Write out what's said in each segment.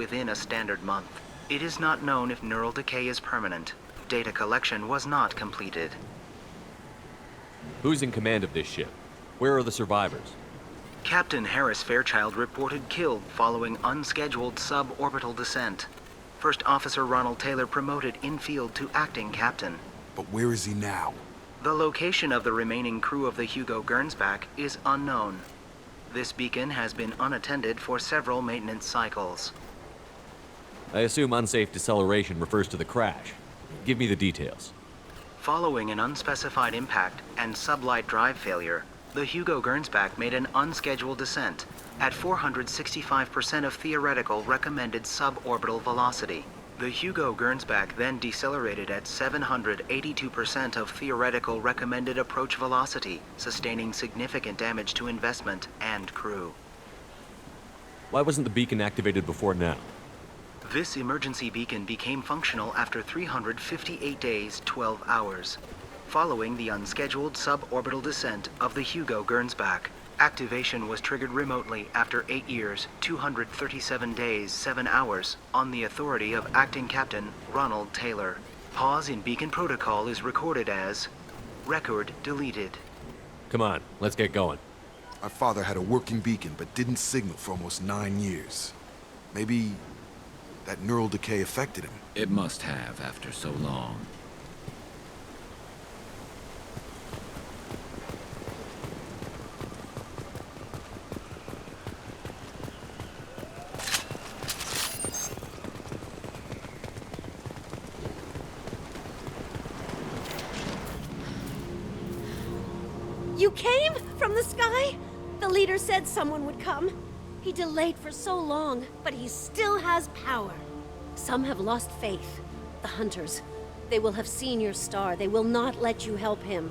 within a standard month. It is not known if neural decay is permanent. Data collection was not completed. Who's in command of this ship? Where are the survivors? Captain Harris Fairchild reported killed following unscheduled suborbital descent. First Officer Ronald Taylor promoted in-field to acting captain. But where is he now? The location of the remaining crew of the Hugo Gernsback is unknown. This beacon has been unattended for several maintenance cycles. I assume unsafe deceleration refers to the crash. Give me the details. Following an unspecified impact and sublight drive failure, the Hugo Gernsback made an unscheduled descent at 465% of theoretical recommended suborbital velocity. The Hugo Gernsback then decelerated at 782% of theoretical recommended approach velocity, sustaining significant damage to investment and crew. Why wasn't the beacon activated before now? This emergency beacon became functional after 358 days, 12 hours, following the unscheduled suborbital descent of the Hugo Gernsback. Activation was triggered remotely after 8 years, 237 days, 7 hours, on the authority of Acting Captain Ronald Taylor. Pause in beacon protocol is recorded as record deleted. Come on, let's get going. My father had a working beacon, but didn't signal for almost 9 years. Maybe that neural decay affected him. It must have after so long. You came from the sky? The leader said someone would come. He delayed for so long, but he still has power. Some have lost faith. The hunters. They will have seen your star. They will not let you help him.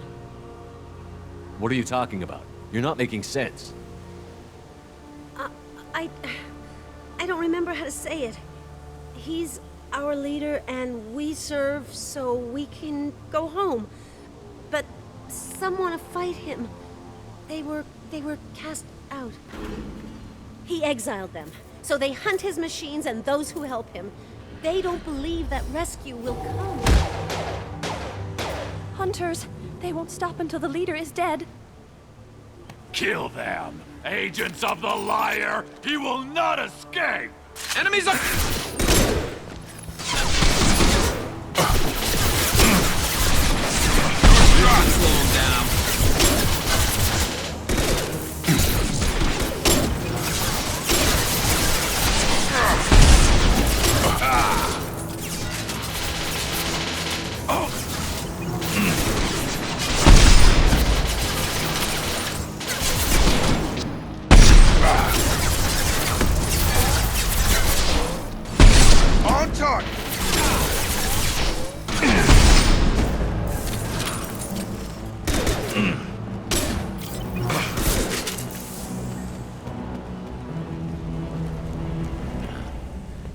What are you talking about? You're not making sense. I don't remember how to say it. He's our leader and we serve so we can go home. But some want to fight him. They were cast out. He exiled them, so they hunt his machines and those who help him. They don't believe that rescue will come. Hunters, they won't stop until the leader is dead. Kill them! Agents of the liar! He will not escape! Enemies are... Slow him down. On target!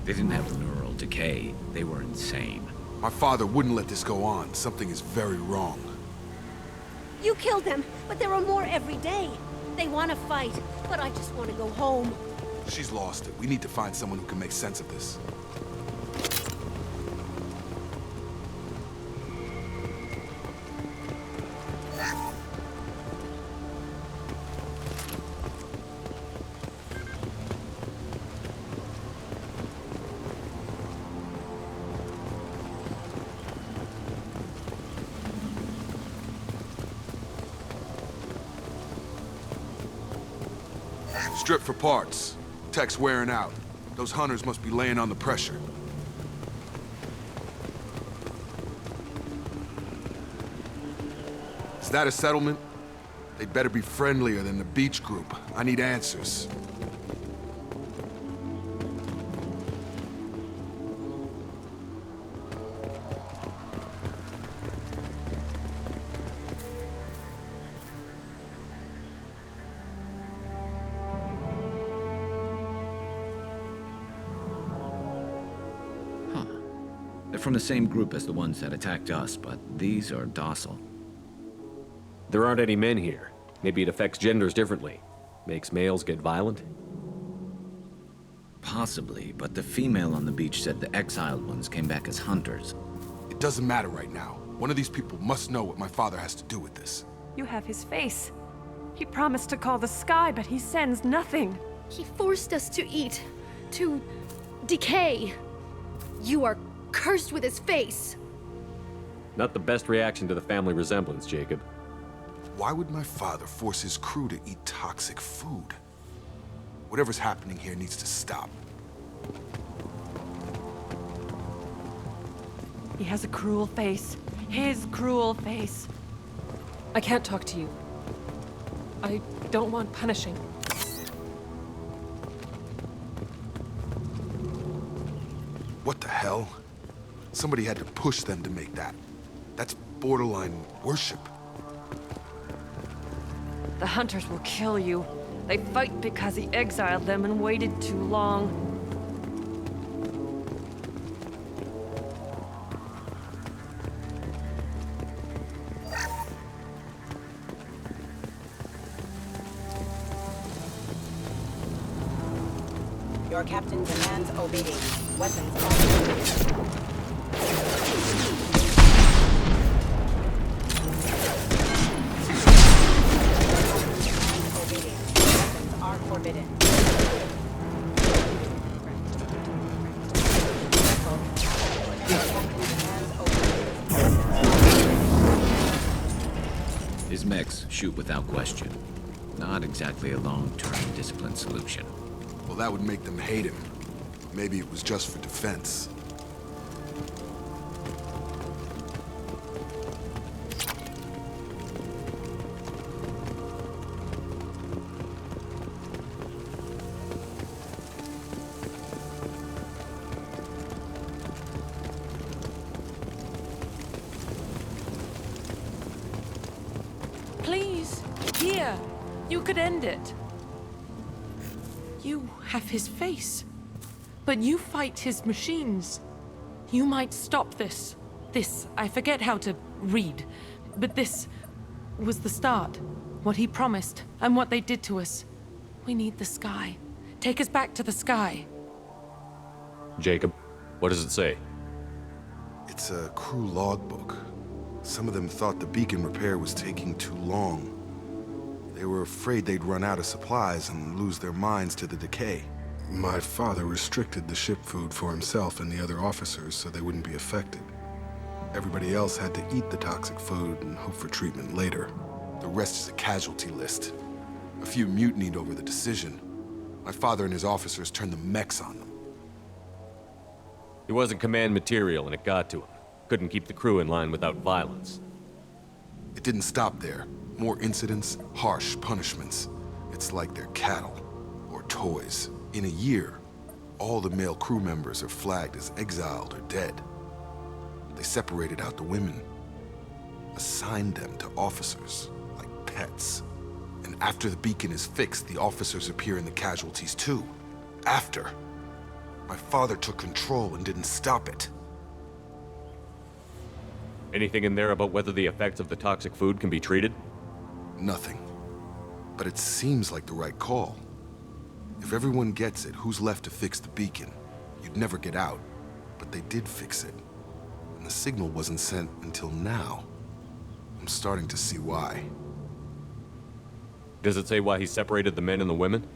They didn't have neural decay. They were insane. My father wouldn't let this go on. Something is very wrong. You killed them, but there are more every day. They want to fight, but I just want to go home. She's lost it. We need to find someone who can make sense of this. Strip for parts. Tech's wearing out. Those hunters must be laying on the pressure. Is that a settlement? They'd better be friendlier than the beach group. I need answers. They're from the same group as the ones that attacked us, but these are docile. There aren't any men here. Maybe it affects genders differently. Makes males get violent? Possibly, but the female on the beach said the exiled ones came back as hunters. It doesn't matter right now. One of these people must know what my father has to do with this. You have his face. He promised to call the sky, but he sends nothing. He forced us to eat, to decay. You are cursed with his face. Not the best reaction to the family resemblance, Jacob. Why would my father force his crew to eat toxic food? Whatever's happening here needs to stop. He has a cruel face. His cruel face. I can't talk to you. I don't want punishing. What the hell? Somebody had to push them to make that. That's borderline worship. The hunters will kill you. They fight because he exiled them and waited too long. Your captain demands obedience. Weapons on. Weapons are forbidden. His mechs shoot without question. Not exactly a long-term discipline solution. Well, that would make them hate him. Maybe it was just for defense. Please, here. You could end it. You have his face, but you fight his machines. You might stop this. This, I forget how to read, but this was the start. What he promised, and what they did to us. We need the sky. Take us back to the sky. Jacob, what does it say? It's a crew logbook. Some of them thought the beacon repair was taking too long. They were afraid they'd run out of supplies and lose their minds to the decay. My father restricted the ship food for himself and the other officers so they wouldn't be affected. Everybody else had to eat the toxic food and hope for treatment later. The rest is a casualty list. A few mutinied over the decision. My father and his officers turned the mechs on them. He wasn't command material and it got to him. Couldn't keep the crew in line without violence. It didn't stop there. More incidents, harsh punishments. It's like they're cattle or toys. In a year, all the male crew members are flagged as exiled or dead. They separated out the women, assigned them to officers like pets. And after the beacon is fixed, the officers appear in the casualties too. After. My father took control and didn't stop it. Anything in there about whether the effects of the toxic food can be treated? Nothing. But it seems like the right call. If everyone gets it, who's left to fix the beacon? You'd never get out. But they did fix it. And the signal wasn't sent until now. I'm starting to see why. Does it say why he separated the men and the women?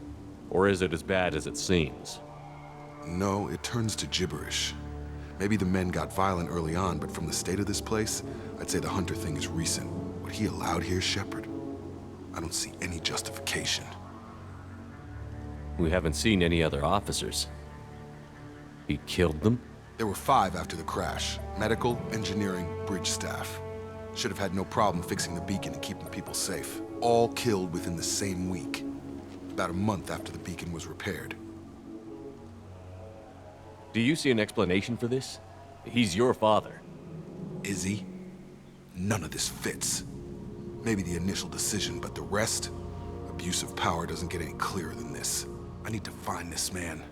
Or is it as bad as it seems? No, it turns to gibberish. Maybe the men got violent early on, but from the state of this place, I'd say the Hunter thing is recent. What he allowed here, Shepard, I don't see any justification. We haven't seen any other officers. He killed them? There were 5 after the crash. Medical, engineering, bridge staff. Should have had no problem fixing the beacon and keeping people safe. All killed within the same week. About a month after the beacon was repaired. Do you see an explanation for this? He's your father. Is he? None of this fits. Maybe the initial decision, but the rest? Abuse of power doesn't get any clearer than this. I need to find this man.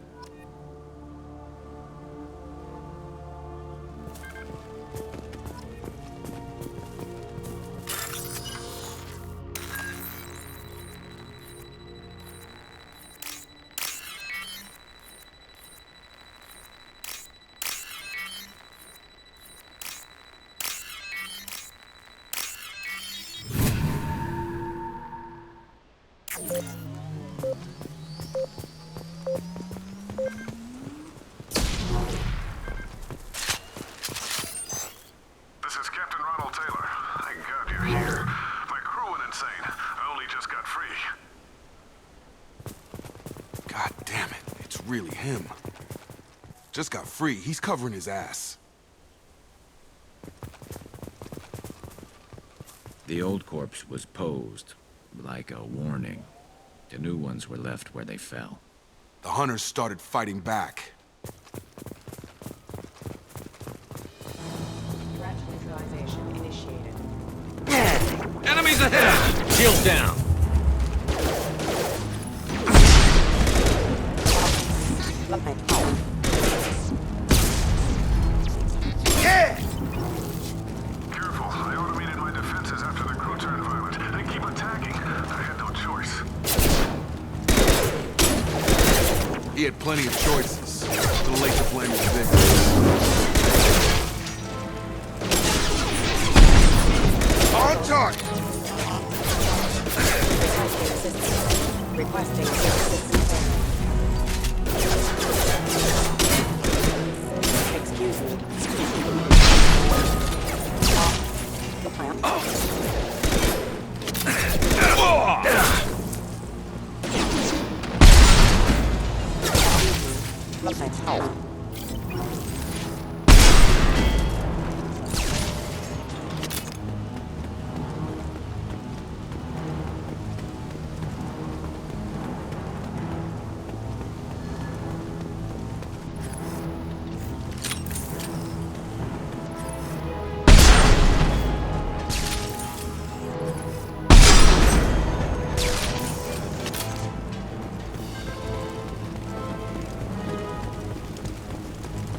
him. Just got free. He's covering his ass. The old corpse was posed like a warning. The new ones were left where they fell. The hunters started fighting back. Threat neutralization initiated. Enemies ahead! Shield down! Careful, I automated my defenses after the crew turned violent. They keep attacking. I had no choice. He had plenty of choices. Too late to blame his victims. On target! Requesting assistance. Excuse me.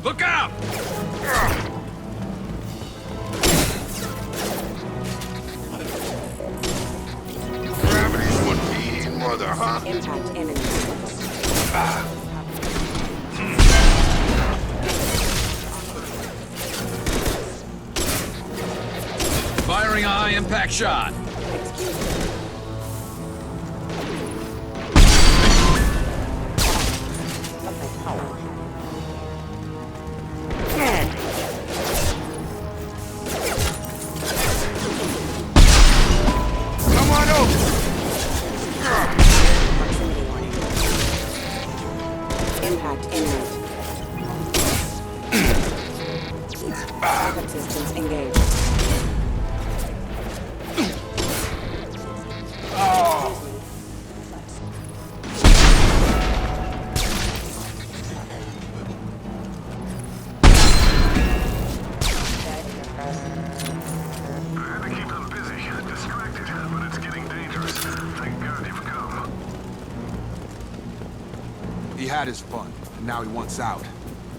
Look out! Gravity's one mean mother, huh? Impact imminent. Firing a high-impact shot. Excuse me. Come on over! Proximity warning. Impact imminent. Backup systems engaged. I had to keep them busy, distracted, but it's getting dangerous. Thank God you've come. He had his fun, and now he wants out.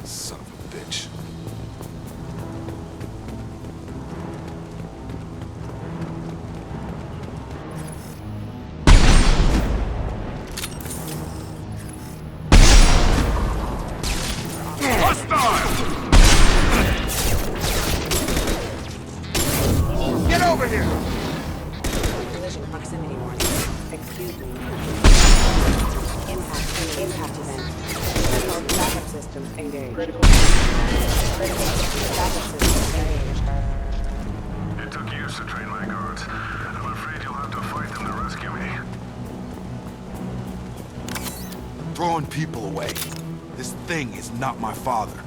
Son of a bitch. Get over here! Collision proximity warning. Excuse me. Impact event. Critical backup systems engaged. Critical backup systems engaged. It took years to train my guards. I'm afraid you'll have to fight them to rescue me. Throwing people away. This thing is not my father.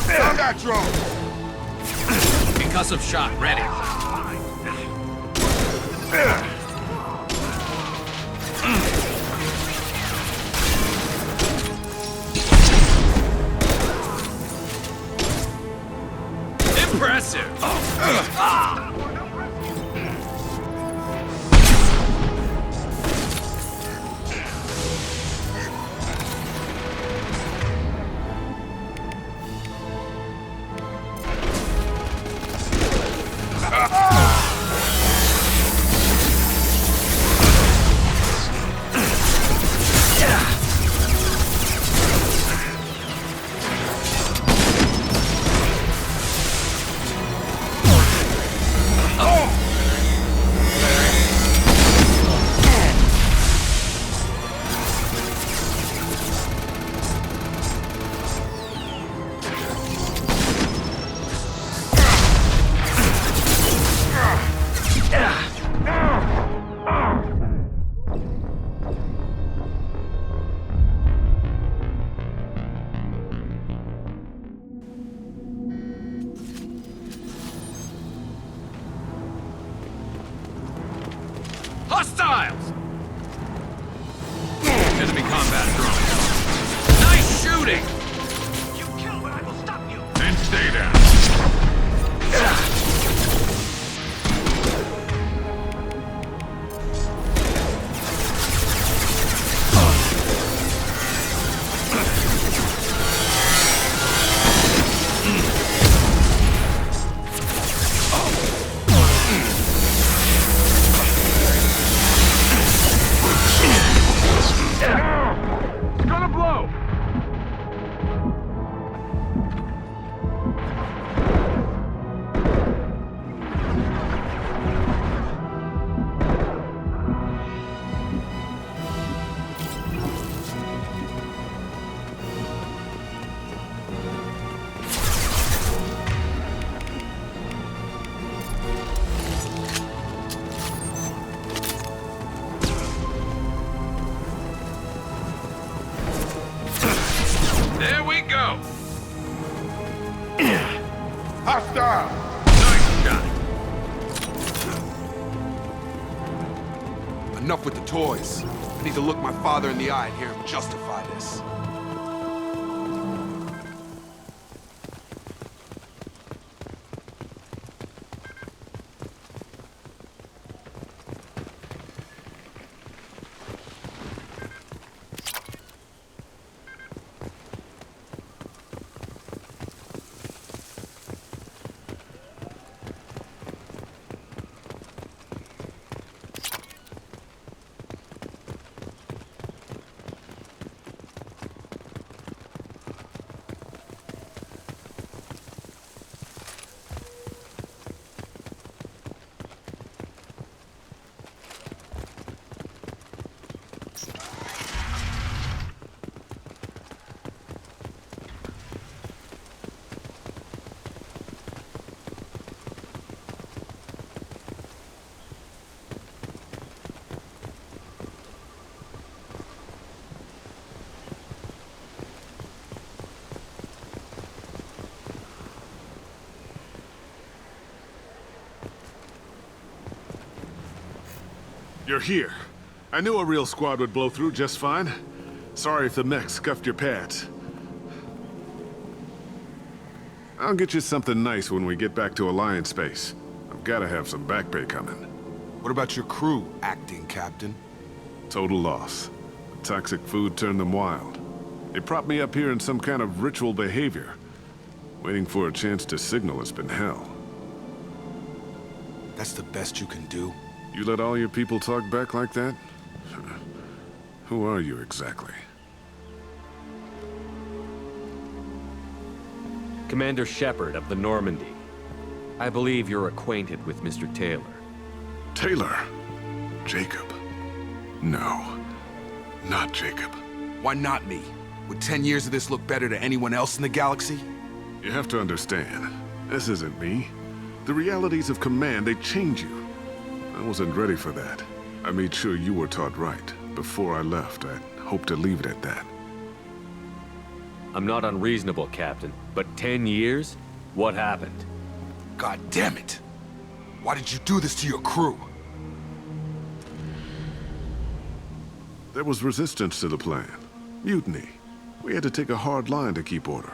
Combat drone! Concussive shot ready. Impressive. Hostiles! Enemy combat drone. Nice shooting! You kill, but I will stop you! And stay down. It's gonna blow! There we go! Hostile! Nice shot! Enough with the toys. I need to look my father in the eye and hear him justify this. You're here. I knew a real squad would blow through just fine. Sorry if the mech scuffed your pads. I'll get you something nice when we get back to Alliance space. I've gotta have some back pay coming. What about your crew, acting captain? Total loss. The toxic food turned them wild. They propped me up here in some kind of ritual behavior. Waiting for a chance to signal has been hell. That's the best you can do? You let all your people talk back like that? Who are you exactly? Commander Shepard of the Normandy. I believe you're acquainted with Mr. Taylor. Taylor? Jacob? No. Not Jacob. Why not me? Would 10 years of this look better to anyone else in the galaxy? You have to understand, this isn't me. The realities of command, they change you. I wasn't ready for that. I made sure you were taught right. Before I left, I hoped to leave it at that. I'm not unreasonable, Captain, but 10 years? What happened? God damn it! Why did you do this to your crew? There was resistance to the plan. Mutiny. We had to take a hard line to keep order.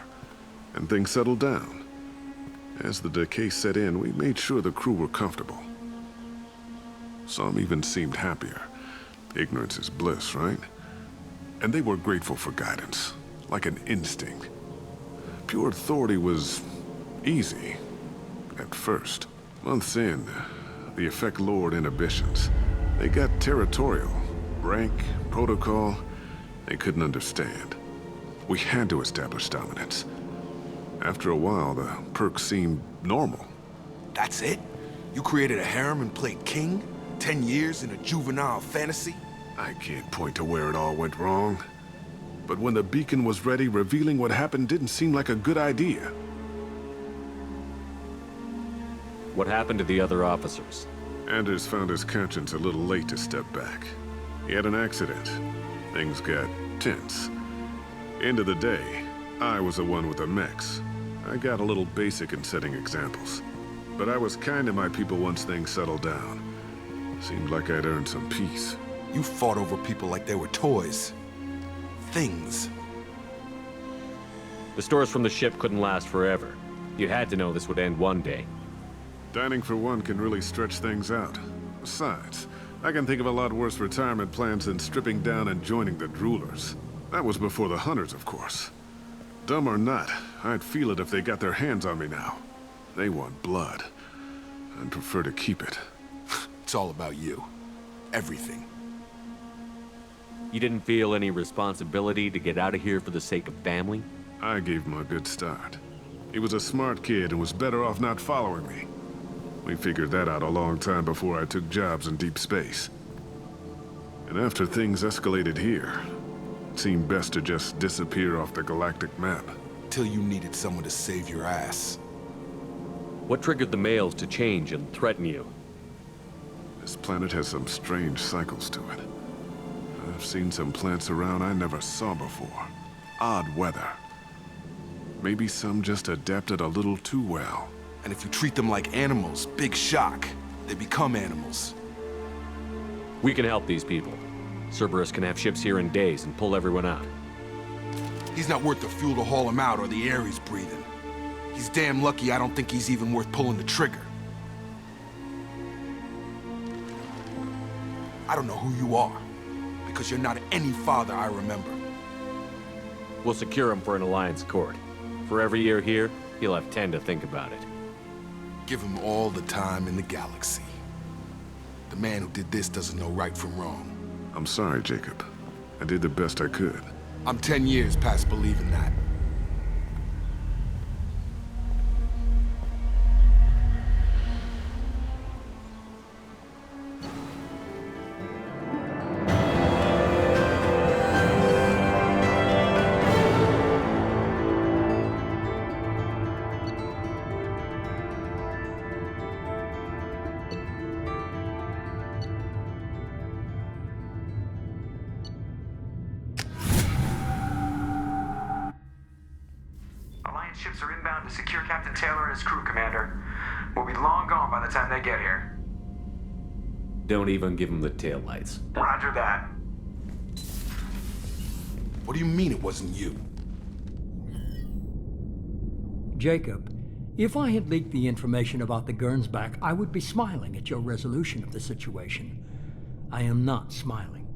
And things settled down. As the decay set in, we made sure the crew were comfortable. Some even seemed happier. Ignorance is bliss, right? And they were grateful for guidance, like an instinct. Pure authority was easy, at first. Months in, the effect lowered inhibitions. They got territorial. Rank, protocol, they couldn't understand. We had to establish dominance. After a while, the perks seemed normal. That's it? You created a harem and played king? 10 years in a juvenile fantasy? I can't point to where it all went wrong. But when the beacon was ready, revealing what happened didn't seem like a good idea. What happened to the other officers? Anders found his conscience a little late to step back. He had an accident. Things got tense. End of the day, I was the one with the mechs. I got a little basic in setting examples. But I was kind to my people once things settled down. Seemed like I'd earned some peace. You fought over people like they were toys. Things. The stores from the ship couldn't last forever. You had to know this would end one day. Dining for one can really stretch things out. Besides, I can think of a lot worse retirement plans than stripping down and joining the Droolers. That was before the Hunters, of course. Dumb or not, I'd feel it if they got their hands on me now. They want blood. I'd prefer to keep it. It's all about you. Everything. You didn't feel any responsibility to get out of here for the sake of family? I gave him a good start. He was a smart kid and was better off not following me. We figured that out a long time before I took jobs in deep space. And after things escalated here, it seemed best to just disappear off the galactic map. Till you needed someone to save your ass. What triggered the males to change and threaten you? This planet has some strange cycles to it. I've seen some plants around I never saw before. Odd weather. Maybe some just adapted a little too well. And if you treat them like animals, big shock. They become animals. We can help these people. Cerberus can have ships here in days and pull everyone out. He's not worth the fuel to haul him out or the air he's breathing. He's damn lucky I don't think he's even worth pulling the trigger. I don't know who you are, because you're not any father I remember. We'll secure him for an Alliance court. For every year here, he'll have 10 to think about it. Give him all the time in the galaxy. The man who did this doesn't know right from wrong. I'm sorry, Jacob. I did the best I could. I'm 10 years past believing that. Ships are inbound to secure Captain Taylor and his crew, Commander. We'll be long gone by the time they get here. Don't even give him the taillights. Roger that. What do you mean it wasn't you? Jacob, if I had leaked the information about the Gernsback, I would be smiling at your resolution of the situation. I am not smiling.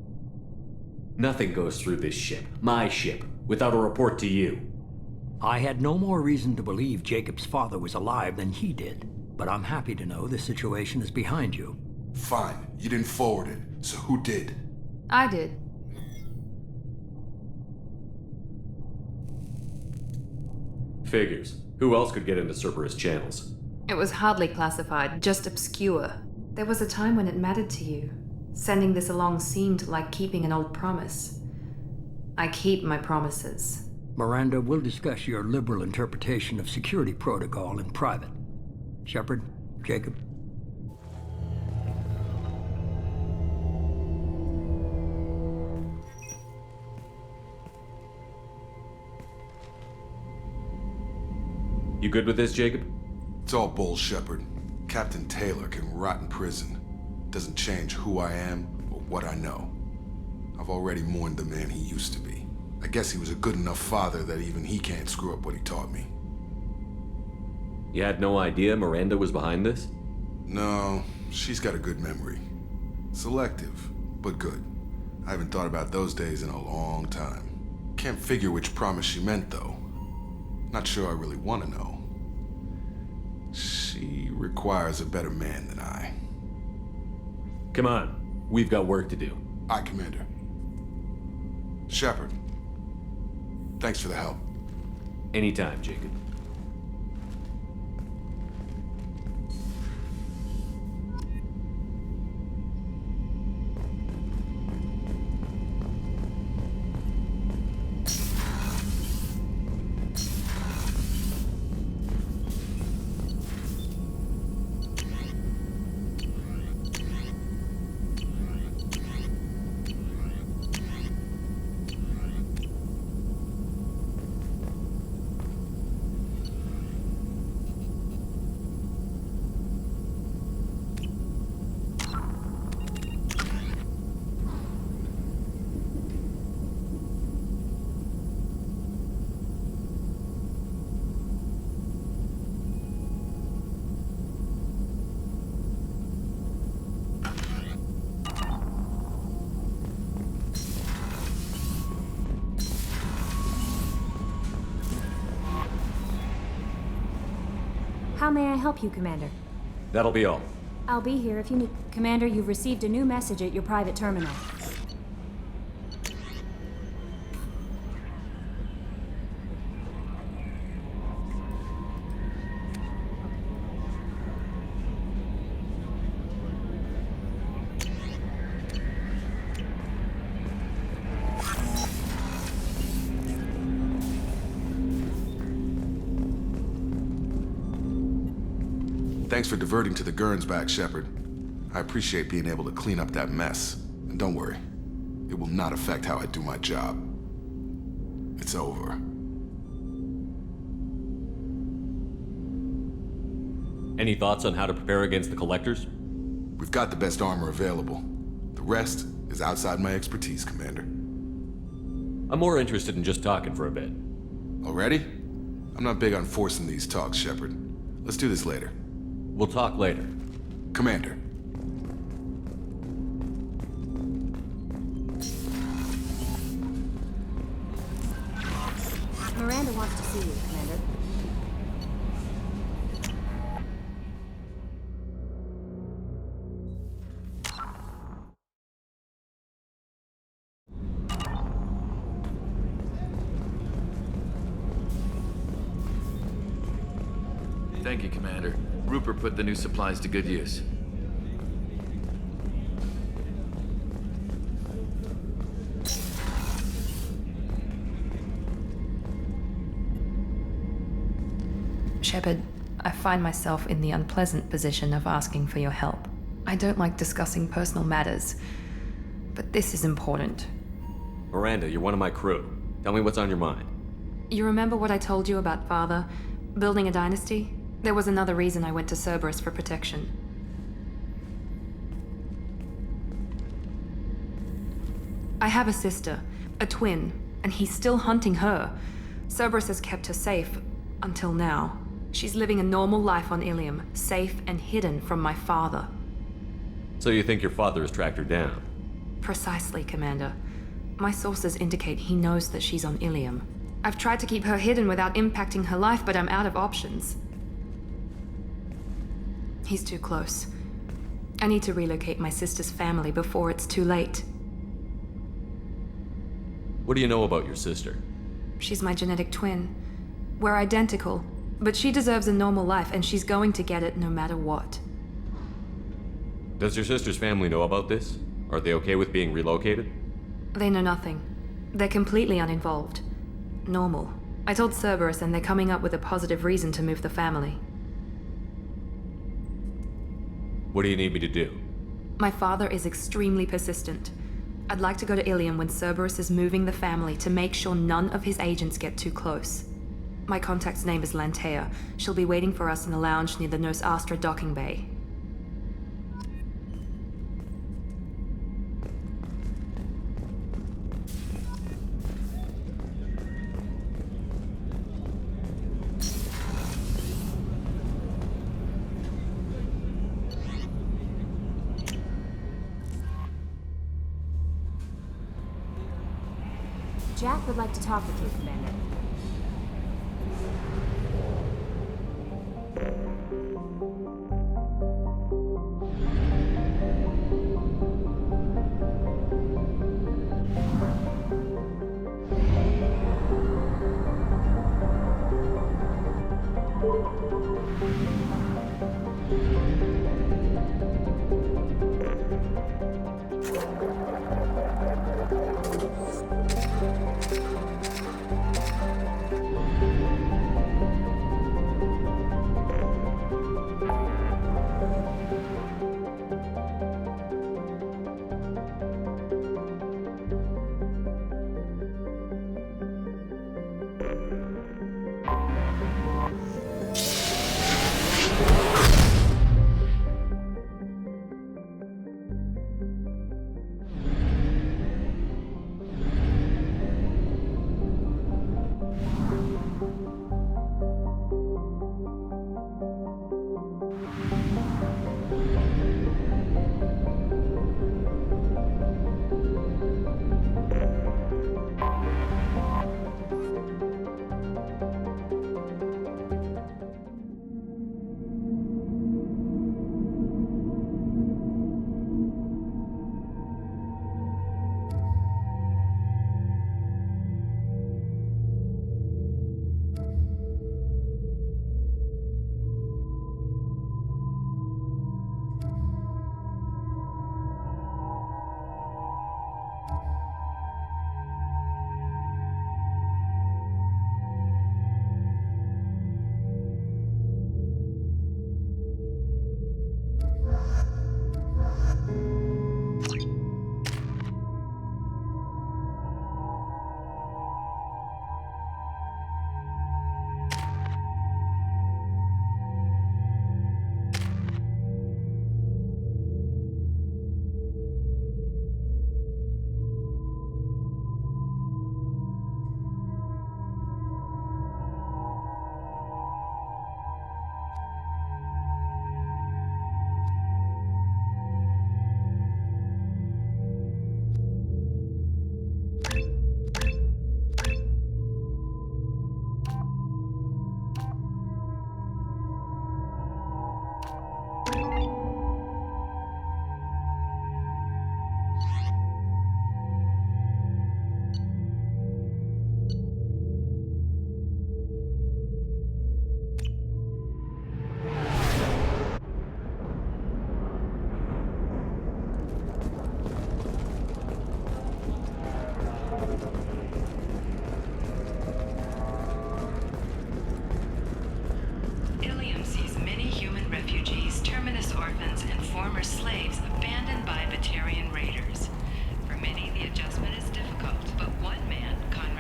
Nothing goes through this ship, my ship, without a report to you. I had no more reason to believe Jacob's father was alive than he did, but I'm happy to know the situation is behind you. Fine, you didn't forward it, so who did? I did. Figures. Who else could get into Cerberus channels? It was hardly classified, just obscure. There was a time when it mattered to you. Sending this along seemed like keeping an old promise. I keep my promises. Miranda, we'll discuss your liberal interpretation of security protocol in private. Shepard, Jacob. You good with this, Jacob? It's all bull, Shepard. Captain Taylor can rot in prison. Doesn't change who I am or what I know. I've already mourned the man he used to be. I guess he was a good enough father that even he can't screw up what he taught me. You had no idea Miranda was behind this? No, she's got a good memory. Selective, but good. I haven't thought about those days in a long time. Can't figure which promise she meant, though. Not sure I really want to know. She requires a better man than I. Come on, we've got work to do. Aye, Commander. Shepard. Thanks for the help. Anytime, Jacob. How may I help you, Commander? That'll be all. I'll be here if you need... Commander, you've received a new message at your private terminal. Thanks for diverting to the Gernsback, Shepard. I appreciate being able to clean up that mess. And don't worry, it will not affect how I do my job. It's over. Any thoughts on how to prepare against the Collectors? We've got the best armor available. The rest is outside my expertise, Commander. I'm more interested in just talking for a bit. Already? I'm not big on forcing these talks, Shepard. Let's do this later. We'll talk later. Commander. Miranda wants to see you, Commander. Thank you, Commander. Rupert put the new supplies to good use. Shepard, I find myself in the unpleasant position of asking for your help. I don't like discussing personal matters, but this is important. Miranda, you're one of my crew. Tell me what's on your mind. You remember what I told you about Father? Building a dynasty? There was another reason I went to Cerberus for protection. I have a sister, a twin, and he's still hunting her. Cerberus has kept her safe, until now. She's living a normal life on Ilium, safe and hidden from my father. So you think your father has tracked her down? Precisely, Commander. My sources indicate he knows that she's on Ilium. I've tried to keep her hidden without impacting her life, but I'm out of options. He's too close. I need to relocate my sister's family before it's too late. What do you know about your sister? She's my genetic twin. We're identical, but she deserves a normal life, and she's going to get it no matter what. Does your sister's family know about this? Are they okay with being relocated? They know nothing. They're completely uninvolved. Normal. I told Cerberus, and they're coming up with a positive reason to move the family. What do you need me to do? My father is extremely persistent. I'd like to go to Ilium when Cerberus is moving the family to make sure none of his agents get too close. My contact's name is Lantea. She'll be waiting for us in the lounge near the Nos Astra docking bay. Jack would like to talk with you, Commander.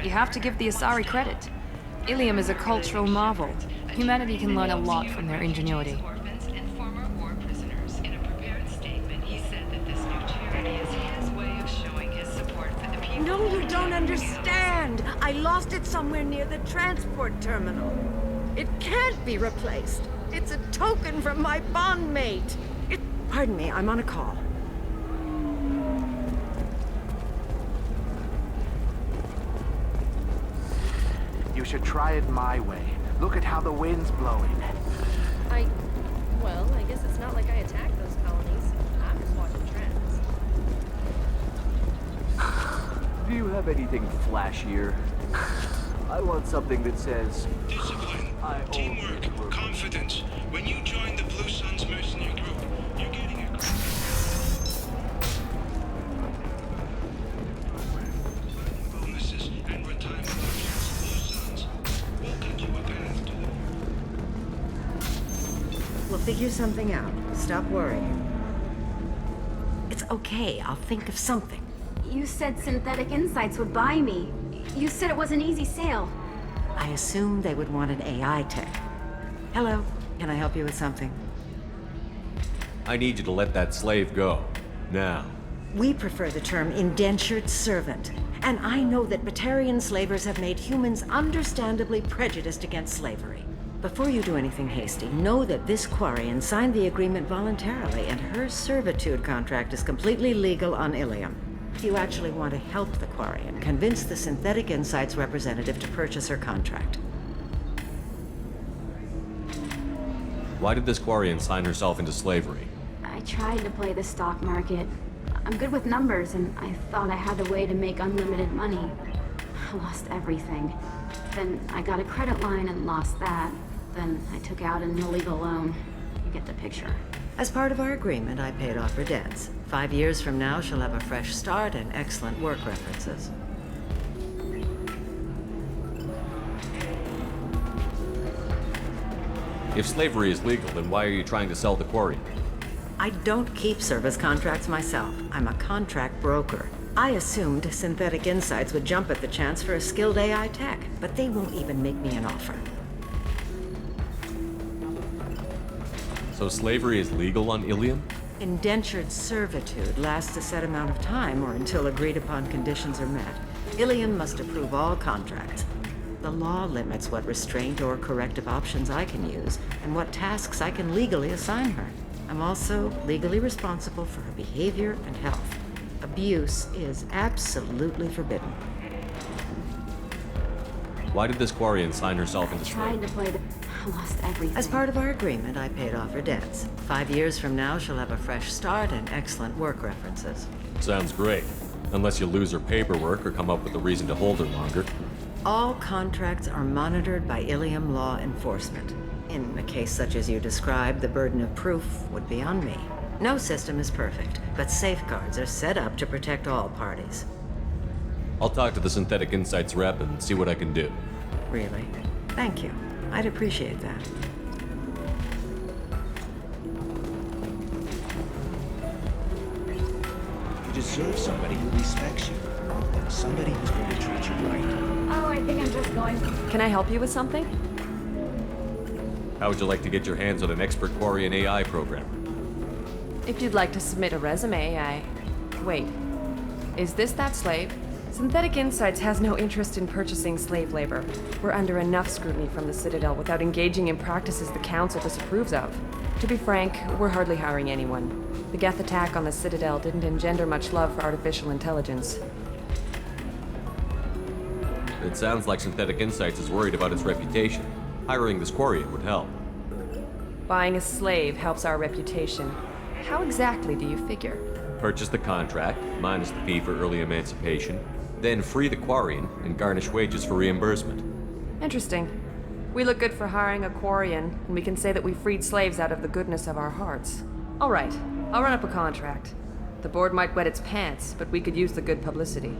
You have to give the Asari credit. Ilium is a cultural marvel. Humanity can learn a lot from their ingenuity. No, you don't understand. I lost it somewhere near the transport terminal. It can't be replaced. It's a token from my bondmate. Pardon me, I'm on a call. You should try it my way. Look at how the wind's blowing. Well, I guess it's not like I attacked those colonies. I'm just watching trends. Do you have anything flashier? I want something that says... Discipline, teamwork, confidence. When you join the Blue Suns mercenary group, you're getting a... bonuses and retirement options. Blue Suns will get you a path to them. We'll figure something out. Stop worrying. It's okay. I'll think of something. You said Synthetic Insights would buy me. You said it was an easy sale. I assumed they would want an AI tech. Hello. Can I help you with something? I need you to let that slave go. Now. We prefer the term indentured servant. And I know that Batarian slavers have made humans understandably prejudiced against slavery. Before you do anything hasty, know that this Quarian signed the agreement voluntarily, and her servitude contract is completely legal on Ilium. If you actually want to help the Quarian, convince the Synthetic Insights representative to purchase her contract. Why did this Quarian sign herself into slavery? I tried to play the stock market. I'm good with numbers, and I thought I had a way to make unlimited money. I lost everything. Then I got a credit line and lost that. Then I took out an illegal loan. You get the picture. As part of our agreement, I paid off her debts. 5 years from now, she'll have a fresh start and excellent work references. If slavery is legal, then why are you trying to sell the Quarian? I don't keep service contracts myself. I'm a contract broker. I assumed Synthetic Insights would jump at the chance for a skilled AI tech, but they won't even make me an offer. So slavery is legal on Ilium? Indentured servitude lasts a set amount of time or until agreed-upon conditions are met. Ilium must approve all contracts. The law limits what restraint or corrective options I can use and what tasks I can legally assign her. I'm also legally responsible for her behavior and health. Abuse is absolutely forbidden. Why did this Quarian sign herself into slavery? Tried to play the... I lost everything. As part of our agreement, I paid off her debts. 5 years from now, she'll have a fresh start and excellent work references. Sounds great. Unless you lose her paperwork or come up with a reason to hold her longer. All contracts are monitored by Ilium law enforcement. In a case such as you described, the burden of proof would be on me. No system is perfect, but safeguards are set up to protect all parties. I'll talk to the Synthetic Insights rep and see what I can do. Really? Thank you. I'd appreciate that. You deserve somebody who respects you. Somebody who's going to treat you right. Oh, I think I'm just going... Can I help you with something? How would you like to get your hands on an expert Quarian AI programmer? If you'd like to submit a resume, Wait. Is this that slave? Synthetic Insights has no interest in purchasing slave labor. We're under enough scrutiny from the Citadel without engaging in practices the Council disapproves of. To be frank, we're hardly hiring anyone. The Geth attack on the Citadel didn't engender much love for artificial intelligence. It sounds like Synthetic Insights is worried about its reputation. Hiring this Quarian would help. Buying a slave helps our reputation. How exactly do you figure? Purchase the contract, minus the fee for early emancipation, then free the Quarian and garnish wages for reimbursement. Interesting. We look good for hiring a Quarian, and we can say that we freed slaves out of the goodness of our hearts. All right, I'll run up a contract. The board might wet its pants, but we could use the good publicity.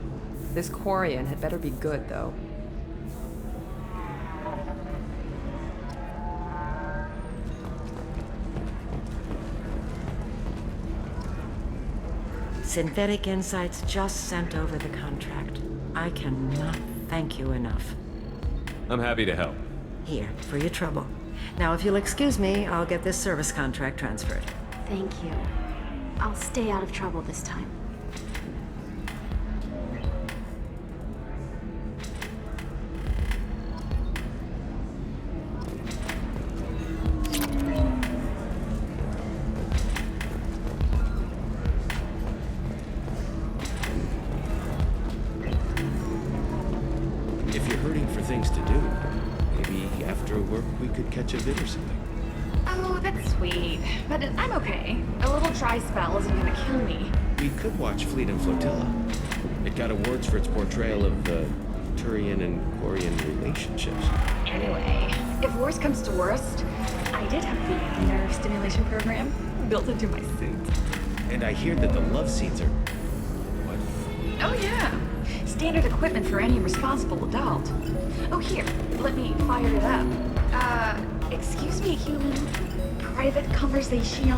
This Quarian had better be good, though. Synthetic Insights just sent over the contract. I cannot thank you enough. I'm happy to help. Here, for your trouble. Now, if you'll excuse me, I'll get this service contract transferred. Thank you. I'll stay out of trouble this time. If you're hurting for things to do, maybe after work we could catch a vid or something. Oh, that's sweet. But I'm okay. A little dry spell isn't gonna kill me. We could watch Fleet and Flotilla. It got awards for its portrayal of the Turian and Quarian relationships. Anyway, if worst comes to worst, I did have the nerve stimulation program built into my suit. And I hear that the love scenes are... What? Oh yeah. Standard equipment for any responsible adult. Oh here, let me fire it up. Excuse me, human. Private conversation.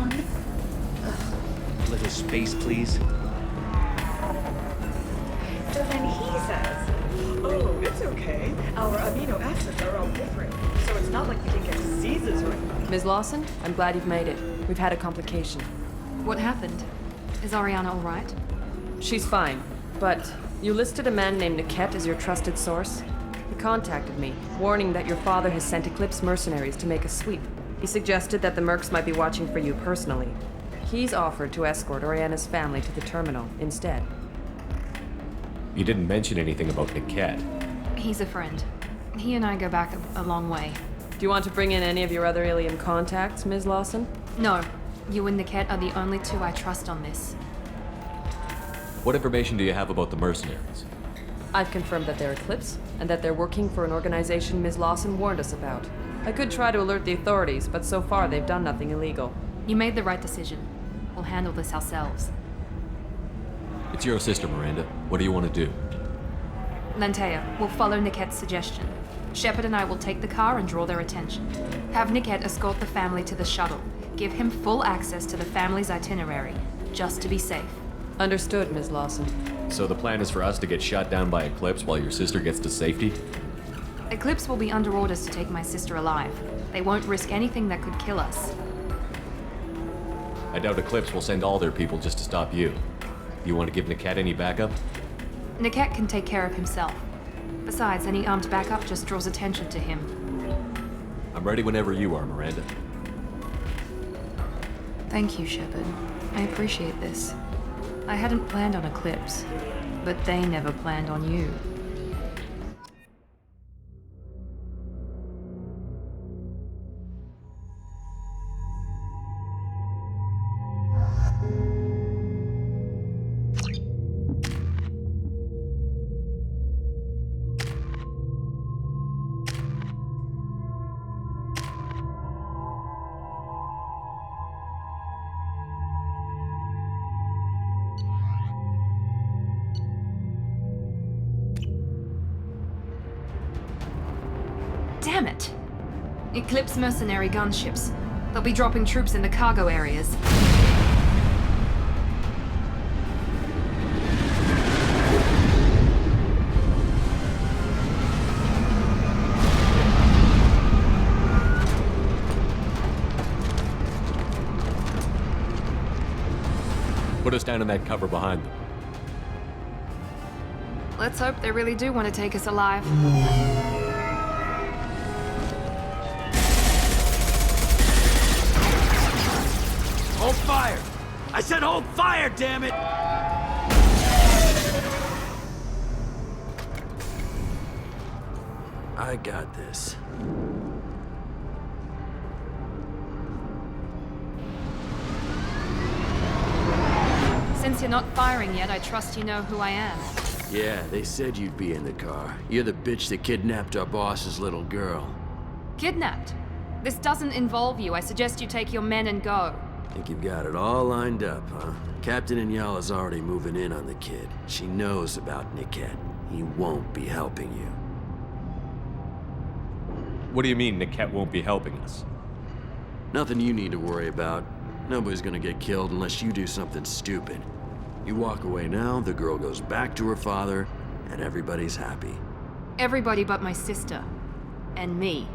A little space, please. So then he says, oh, it's okay. Our amino acids are all different. So it's not like we can get diseases or anything. Ms. Lawson, I'm glad you've made it. We've had a complication. What happened? Is Ariana all right? She's fine, but you listed a man named Niket as your trusted source. He contacted me, warning that your father has sent Eclipse mercenaries to make a sweep. He suggested that the Mercs might be watching for you personally. He's offered to escort Oriana's family to the terminal instead. You didn't mention anything about Niket. He's a friend. He and I go back a long way. Do you want to bring in any of your other Ilium contacts, Ms. Lawson? No. You and Niket are the only two I trust on this. What information do you have about the mercenaries? I've confirmed that they're Eclipse, and that they're working for an organization Ms. Lawson warned us about. I could try to alert the authorities, but so far they've done nothing illegal. You made the right decision. We'll handle this ourselves. It's your sister, Miranda. What do you want to do? Lantea, we'll follow Niket's suggestion. Shepard and I will take the car and draw their attention. Have Niket escort the family to the shuttle. Give him full access to the family's itinerary, just to be safe. Understood, Ms. Lawson. So the plan is for us to get shot down by Eclipse while your sister gets to safety? Eclipse will be under orders to take my sister alive. They won't risk anything that could kill us. I doubt Eclipse will send all their people just to stop you. You want to give Niket any backup? Niket can take care of himself. Besides, any armed backup just draws attention to him. I'm ready whenever you are, Miranda. Thank you, Shepard. I appreciate this. I hadn't planned on Eclipse, but they never planned on you. Damn it! Eclipse mercenary gunships. They'll be dropping troops in the cargo areas. Put us down in that cover behind them. Let's hope they really do want to take us alive. Hold fire! I said hold fire, damn it! I got this. Since you're not firing yet, I trust you know who I am. Yeah, they said you'd be in the car. You're the bitch that kidnapped our boss's little girl. Kidnapped? This doesn't involve you. I suggest you take your men and go. Think you've got it all lined up, huh? Captain Inyala's already moving in on the kid. She knows about Niket. He won't be helping you. What do you mean Niket won't be helping us? Nothing you need to worry about. Nobody's gonna get killed unless you do something stupid. You walk away now, the girl goes back to her father, and everybody's happy. Everybody but my sister. And me.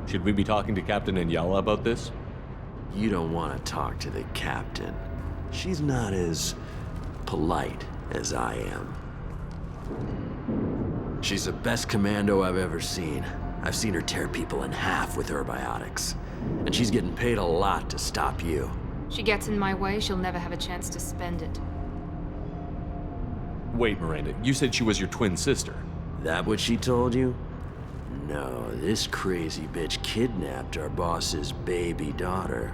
Should we be talking to Captain Inyala about this? You don't want to talk to the captain. She's not as polite as I am. She's the best commando I've ever seen. I've seen her tear people in half with herbiotics. And she's getting paid a lot to stop you. She gets in my way, she'll never have a chance to spend it. Wait, Miranda, you said she was your twin sister. That what she told you? No, this crazy bitch kidnapped our boss's baby daughter.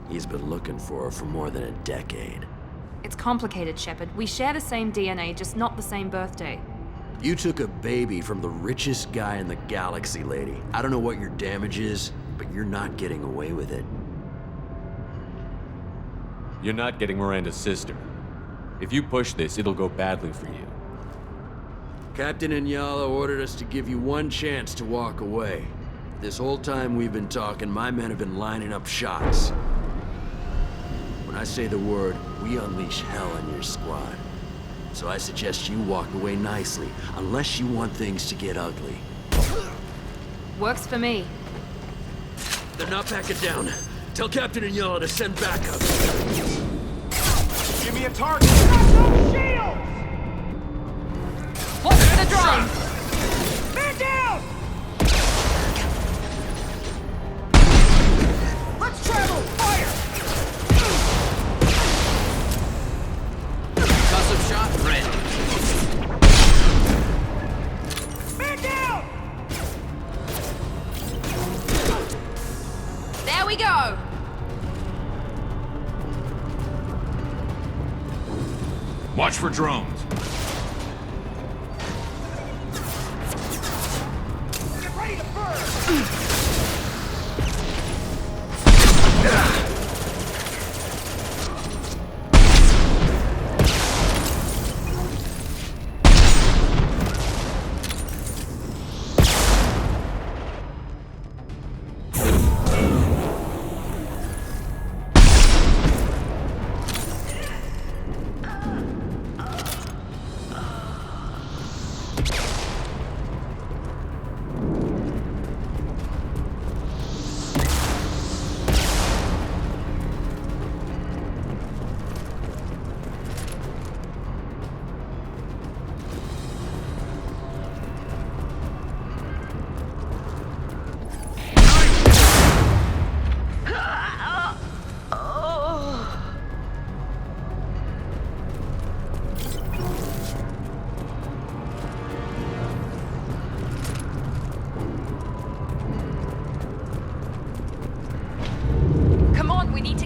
He's been looking for her for more than a decade. It's complicated, Shepard. We share the same DNA, just not the same birthday. You took a baby from the richest guy in the galaxy, lady. I don't know what your damage is, but you're not getting away with it. You're not getting Miranda's sister. If you push this, it'll go badly for you. Captain Inyala ordered us to give you one chance to walk away. This whole time we've been talking, my men have been lining up shots. When I say the word, we unleash hell on your squad. So I suggest you walk away nicely, unless you want things to get ugly. Works for me. They're not backing down. Tell Captain Inyala to send backup. Give me a target! Shield! Hold for the drone! Man down! Let's travel! Fire! Concussive shot ready. Man down! There we go! Watch for drones. Get ready to burn!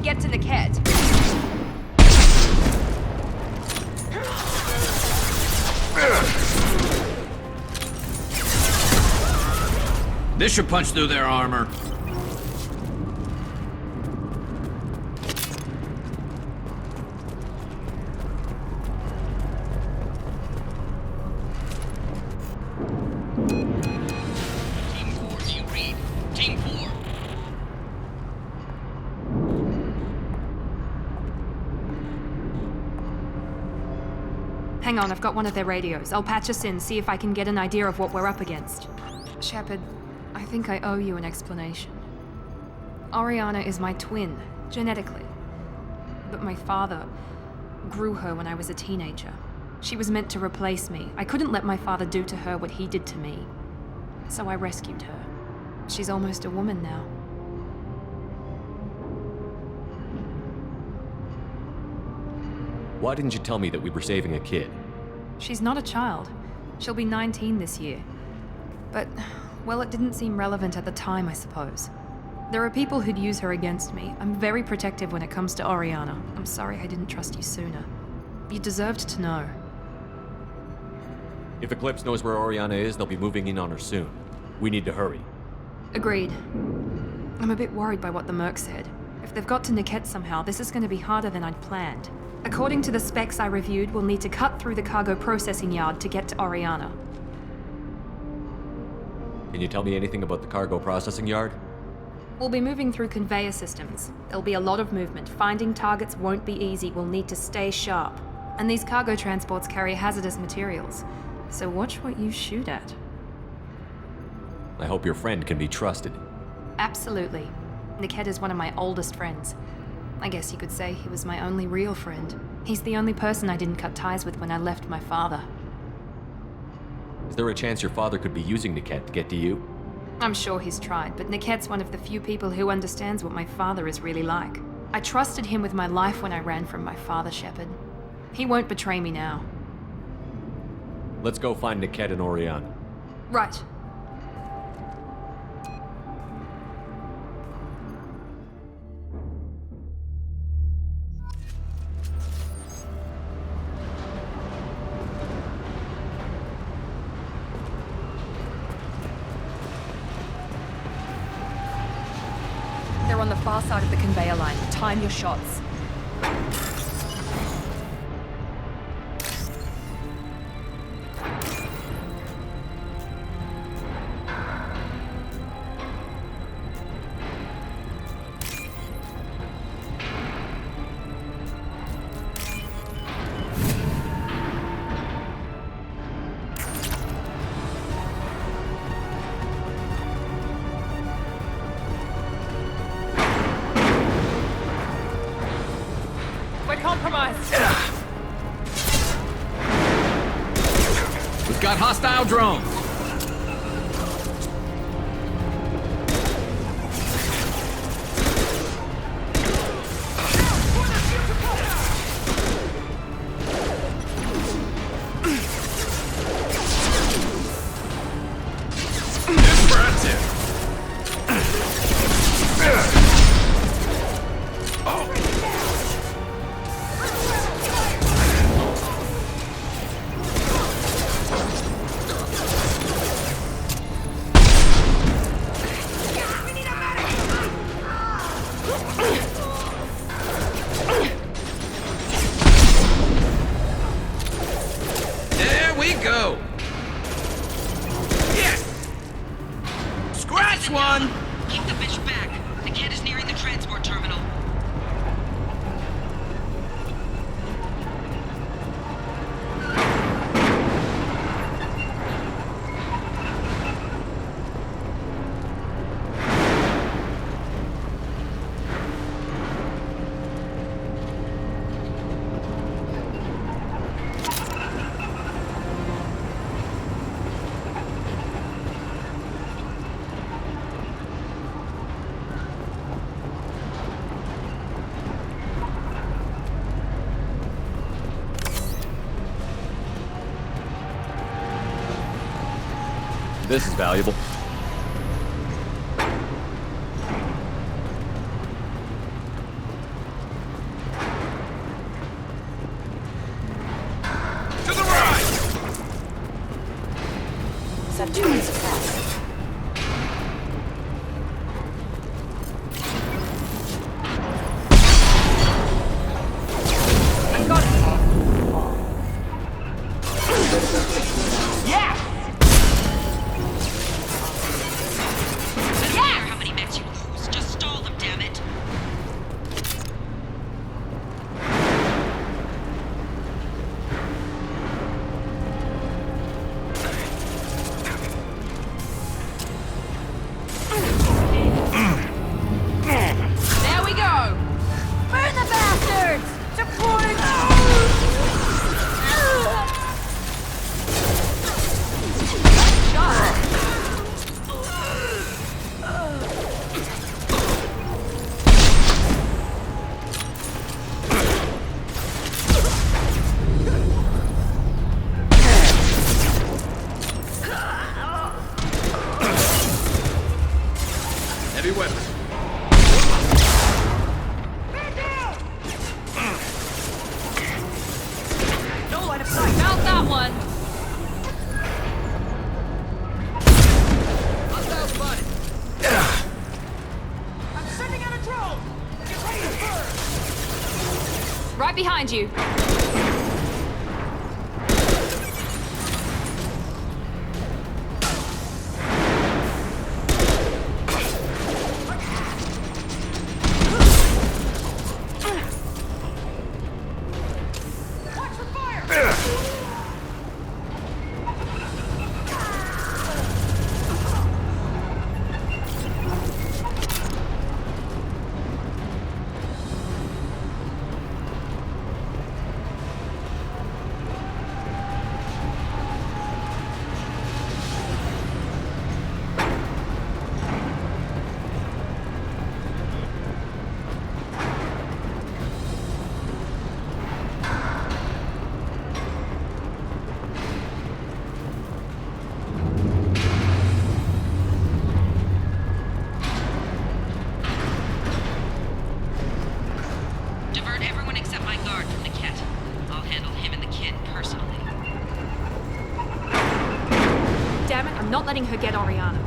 Get to Niket. This should punch through their armor. Team 4, do you read? Team 4. Hang on, I've got one of their radios. I'll patch us in, see if I can get an idea of what we're up against. Shepard, I think I owe you an explanation. Oriana is my twin, genetically. But my father grew her when I was a teenager. She was meant to replace me. I couldn't let my father do to her what he did to me. So I rescued her. She's almost a woman now. Why didn't you tell me that we were saving a kid? She's not a child. She'll be 19 this year. But, well, it didn't seem relevant at the time, I suppose. There are people who'd use her against me. I'm very protective when it comes to Oriana. I'm sorry I didn't trust you sooner. You deserved to know. If Eclipse knows where Oriana is, they'll be moving in on her soon. We need to hurry. Agreed. I'm a bit worried by what the Merc said. If they've got to Niket somehow, this is going to be harder than I'd planned. According to the specs I reviewed, we'll need to cut through the cargo processing yard to get to Oriana. Can you tell me anything about the cargo processing yard? We'll be moving through conveyor systems. There'll be a lot of movement. Finding targets won't be easy. We'll need to stay sharp. And these cargo transports carry hazardous materials. So watch what you shoot at. I hope your friend can be trusted. Absolutely. Niket is one of my oldest friends. I guess you could say he was my only real friend. He's the only person I didn't cut ties with when I left my father. Is there a chance your father could be using Niket to get to you? I'm sure he's tried, but Niket's one of the few people who understands what my father is really like. I trusted him with my life when I ran from my father, Shepard. He won't betray me now. Let's go find Niket and Oriana. Right. They're on the far side of the conveyor line. Time your shots. We've got hostile drones. This is valuable. To the right! Subduing suppressed. I got it! Yeah! Right behind you. not letting her get Oriana.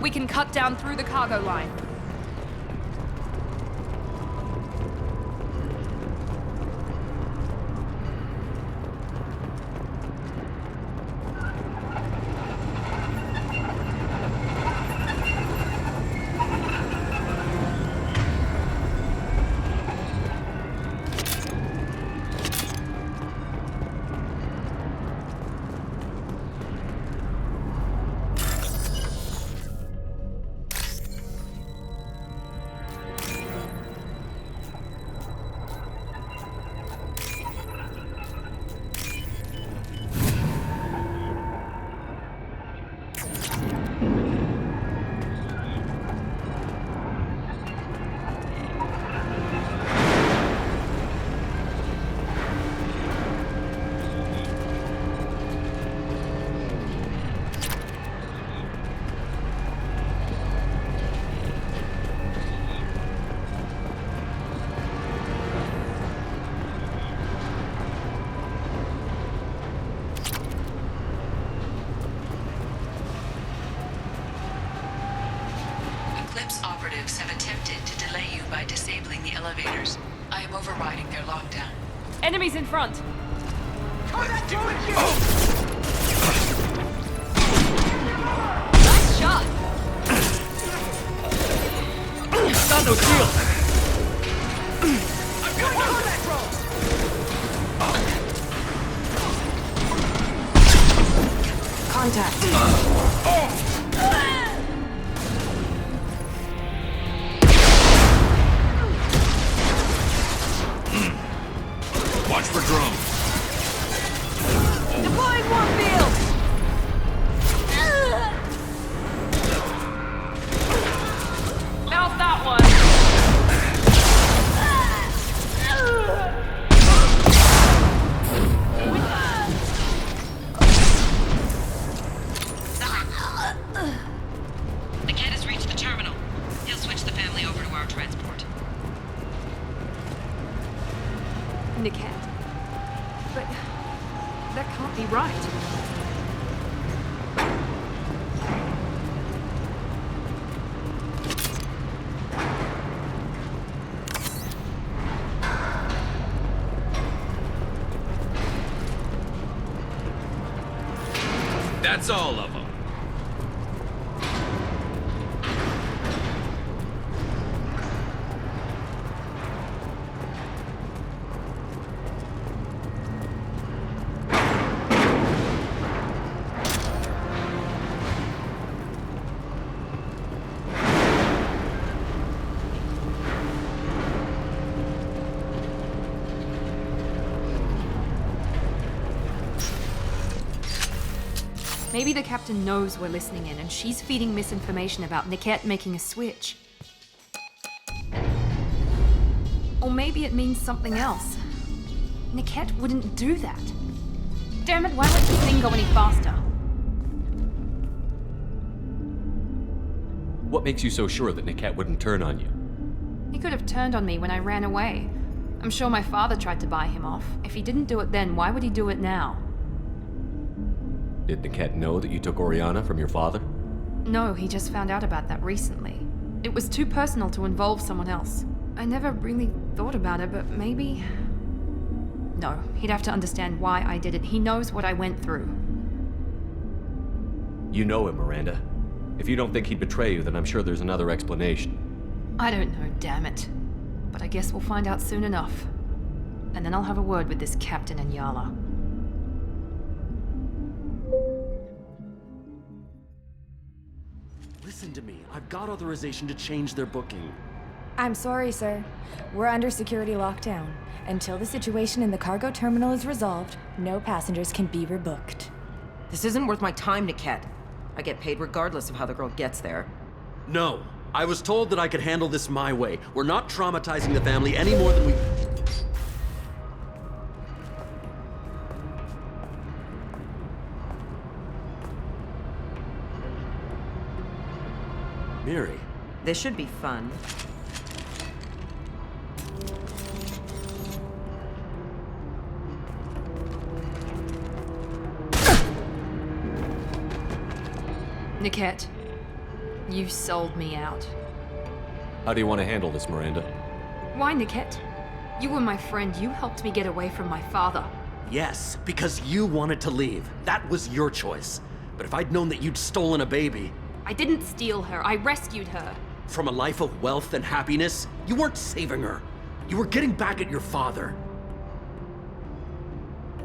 We can cut down through the cargo line. Operatives have attempted to delay you by disabling the elevators. I am overriding their lockdown. Enemies in front! Let's do it! Nice shot! Got no shield! I'm gonna go that drone! Contact. Watch for drones. Deploying warfield! Mouth that one! The kid has reached the terminal. He'll switch the family over to our transport. Niket? But that can't be right. That's all of them. Maybe the captain knows we're listening in and she's feeding misinformation about Niket making a switch. Or maybe it means something else. Niket wouldn't do that. Damn it, why won't this thing go any faster? What makes you so sure that Niket wouldn't turn on you? He could have turned on me when I ran away. I'm sure my father tried to buy him off. If he didn't do it then, why would he do it now? Did Niket know that you took Oriana from your father? No, he just found out about that recently. It was too personal to involve someone else. I never really thought about it, but maybe... No, he'd have to understand why I did it. He knows what I went through. You know him, Miranda. If you don't think he'd betray you, then I'm sure there's another explanation. I don't know, damn it. But I guess we'll find out soon enough. And then I'll have a word with this captain and Yala. Listen to me. I've got authorization to change their booking. I'm sorry, sir. We're under security lockdown. Until the situation in the cargo terminal is resolved, no passengers can be rebooked. This isn't worth my time, Niket. I get paid regardless of how the girl gets there. No. I was told that I could handle this my way. We're not traumatizing the family any more than we... Miri. This should be fun. Niket, you sold me out. How do you want to handle this, Miranda? Why, Niket? You were my friend. You helped me get away from my father. Yes, because you wanted to leave. That was your choice. But if I'd known that you'd stolen a baby... I didn't steal her. I rescued her. From a life of wealth and happiness, you weren't saving her. You were getting back at your father.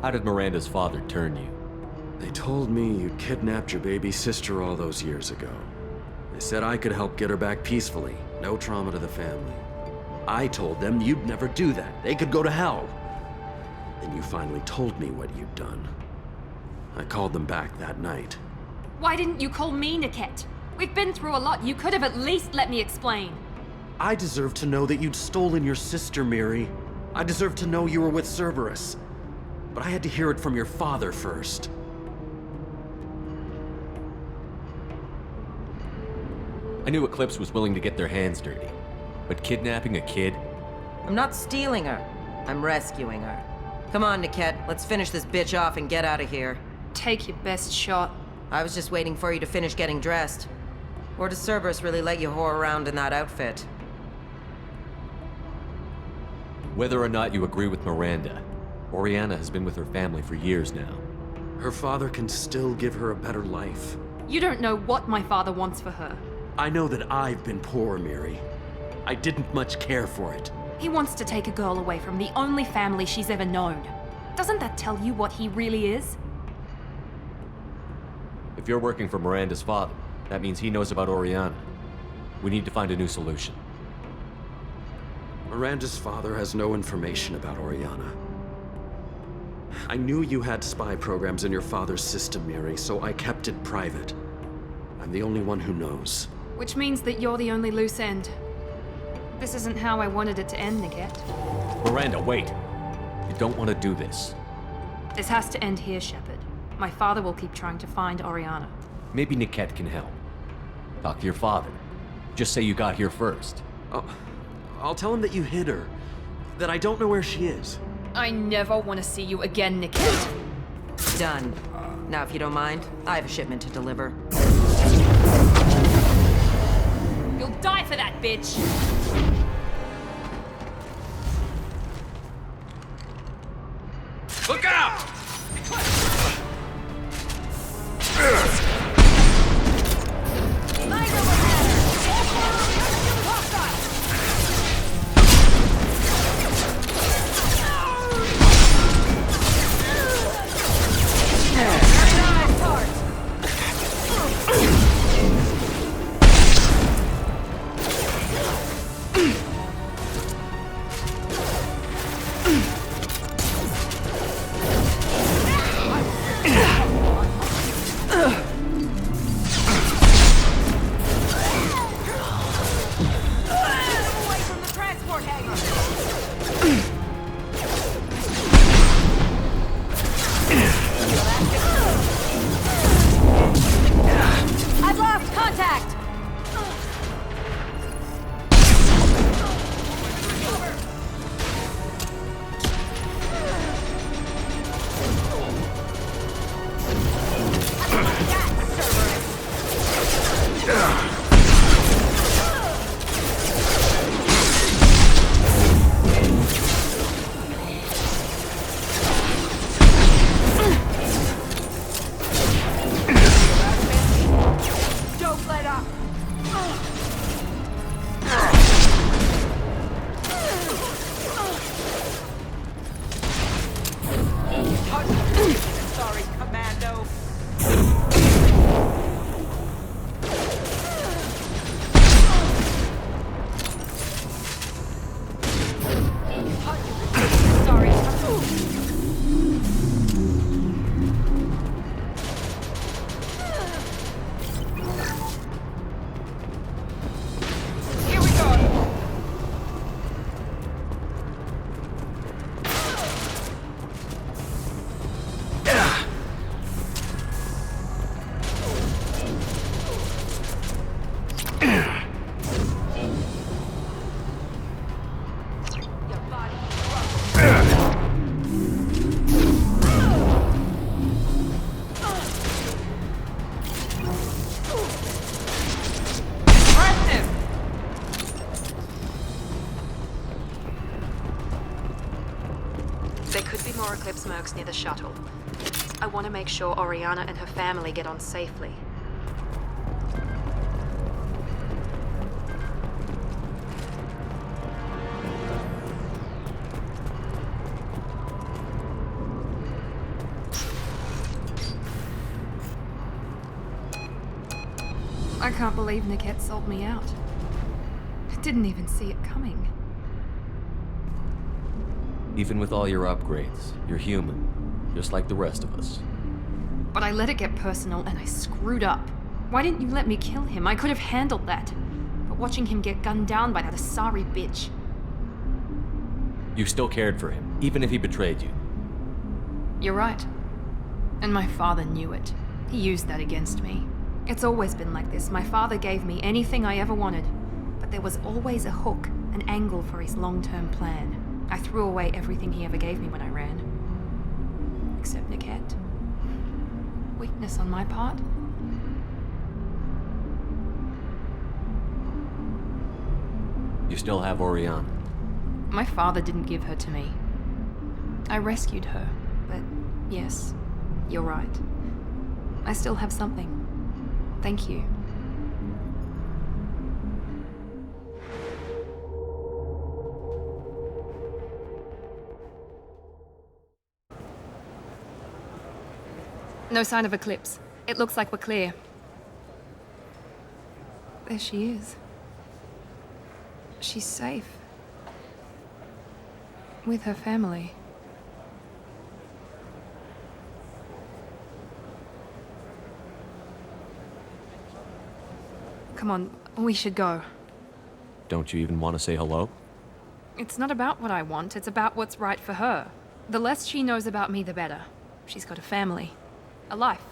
How did Miranda's father turn you? They told me you'd kidnapped your baby sister all those years ago. They said I could help get her back peacefully. No trauma to the family. I told them you'd never do that. They could go to hell. Then you finally told me what you'd done. I called them back that night. Why didn't you call me, Niket? We've been through a lot. You could have at least let me explain. I deserve to know that you'd stolen your sister, Miri. I deserve to know you were with Cerberus. But I had to hear it from your father first. I knew Eclipse was willing to get their hands dirty. But kidnapping a kid? I'm not stealing her. I'm rescuing her. Come on, Niket. Let's finish this bitch off and get out of here. Take your best shot. I was just waiting for you to finish getting dressed. Or does Cerberus really let you whore around in that outfit? Whether or not you agree with Miranda, Oriana has been with her family for years now. Her father can still give her a better life. You don't know what my father wants for her. I know that I've been poor, Miri. I didn't much care for it. He wants to take a girl away from the only family she's ever known. Doesn't that tell you what he really is? If you're working for Miranda's father, that means he knows about Oriana. We need to find a new solution. Miranda's father has no information about Oriana. I knew you had spy programs in your father's system, Miri, so I kept it private. I'm the only one who knows. Which means that you're the only loose end. This isn't how I wanted it to end, Niket. Miranda, wait! You don't want to do this. This has to end here, Shepard. My father will keep trying to find Oriana. Maybe Niket can help. Talk to your father. Just say you got here first. I'll tell him that you hid her. That I don't know where she is. I never want to see you again, Niket. Done. Now, if you don't mind, I have a shipment to deliver. You'll die for that, bitch! Look out! I've lost contact! Don't let up! Sorry, Commando. Sorry. Here we go. There could be more Eclipse mercs near the shuttle. I want to make sure Oriana and her family get on safely. I can't believe Niket sold me out. I didn't even see it coming. Even with all your upgrades, you're human, just like the rest of us. But I let it get personal and I screwed up. Why didn't you let me kill him? I could have handled that. But watching him get gunned down by that Asari bitch. You still cared for him, even if he betrayed you. You're right. And my father knew it. He used that against me. It's always been like this. My father gave me anything I ever wanted. But there was always a hook, an angle for his long-term plan. I threw away everything he ever gave me when I ran. Except Niket. Weakness on my part. You still have Oriana. My father didn't give her to me. I rescued her, but yes, you're right. I still have something. Thank you. No sign of Eclipse. It looks like we're clear. There she is. She's safe. With her family. Come on, we should go. Don't you even want to say hello? It's not about what I want, it's about what's right for her. The less she knows about me, the better. She's got a family. A life.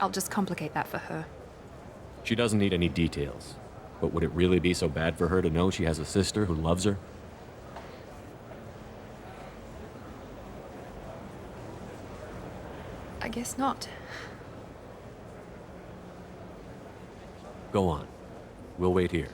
I'll just complicate that for her. She doesn't need any details. But would it really be so bad for her to know she has a sister who loves her? I guess not. Go on. We'll wait here.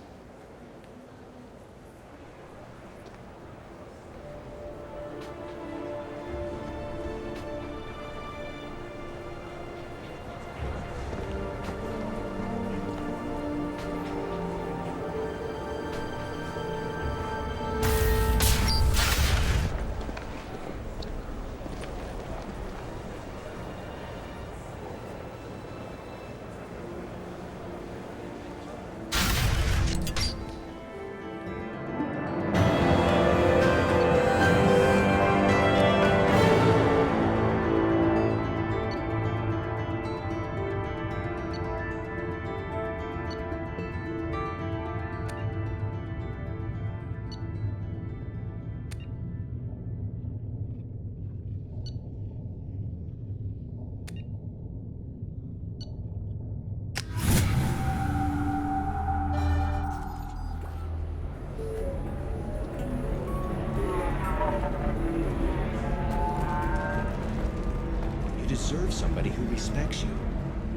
deserve somebody who respects you.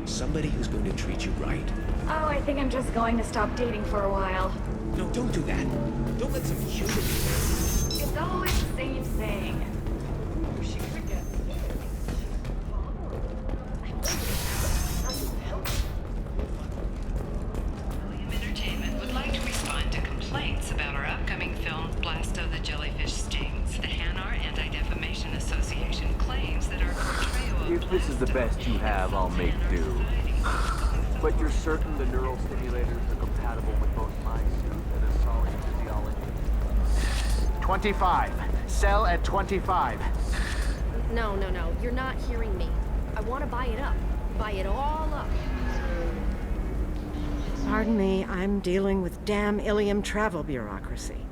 Somebody who's going to treat you right. Oh, I think I'm just going to stop dating for a while. No, don't do that. Don't let some human... It's always the same thing. She forgets. William Entertainment would like to respond to complaints about our upcoming film, Blasto the Jellyfish Stings. The Hanar Anti-Defamation Association claims that our portrayal of If this is the best you have, I'll make do. But you're certain the neural stimulators are compatible with both my suit and Asari physiology? 25. Sell at 25. No. You're not hearing me. I want to buy it up. Buy it all up. Pardon me, I'm dealing with damn Ilium travel bureaucracy.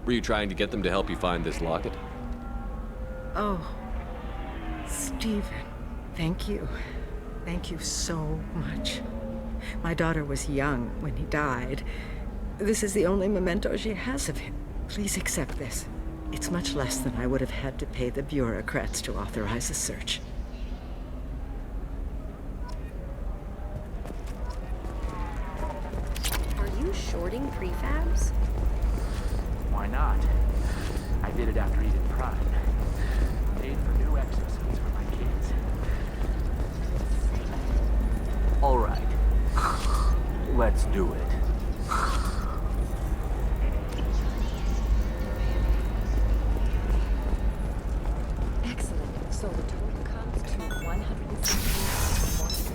Were you trying to get them to help you find this locket? Oh, Stephen, thank you. Thank you so much. My daughter was young when he died. This is the only memento she has of him. Please accept this. It's much less than I would have had to pay the bureaucrats to authorize a search. Are you shorting prefabs? Why not? I did it after Eden Prime. Paid for new exosuits for my kids. All right. Let's do it. Excellent. So the total comes to 160.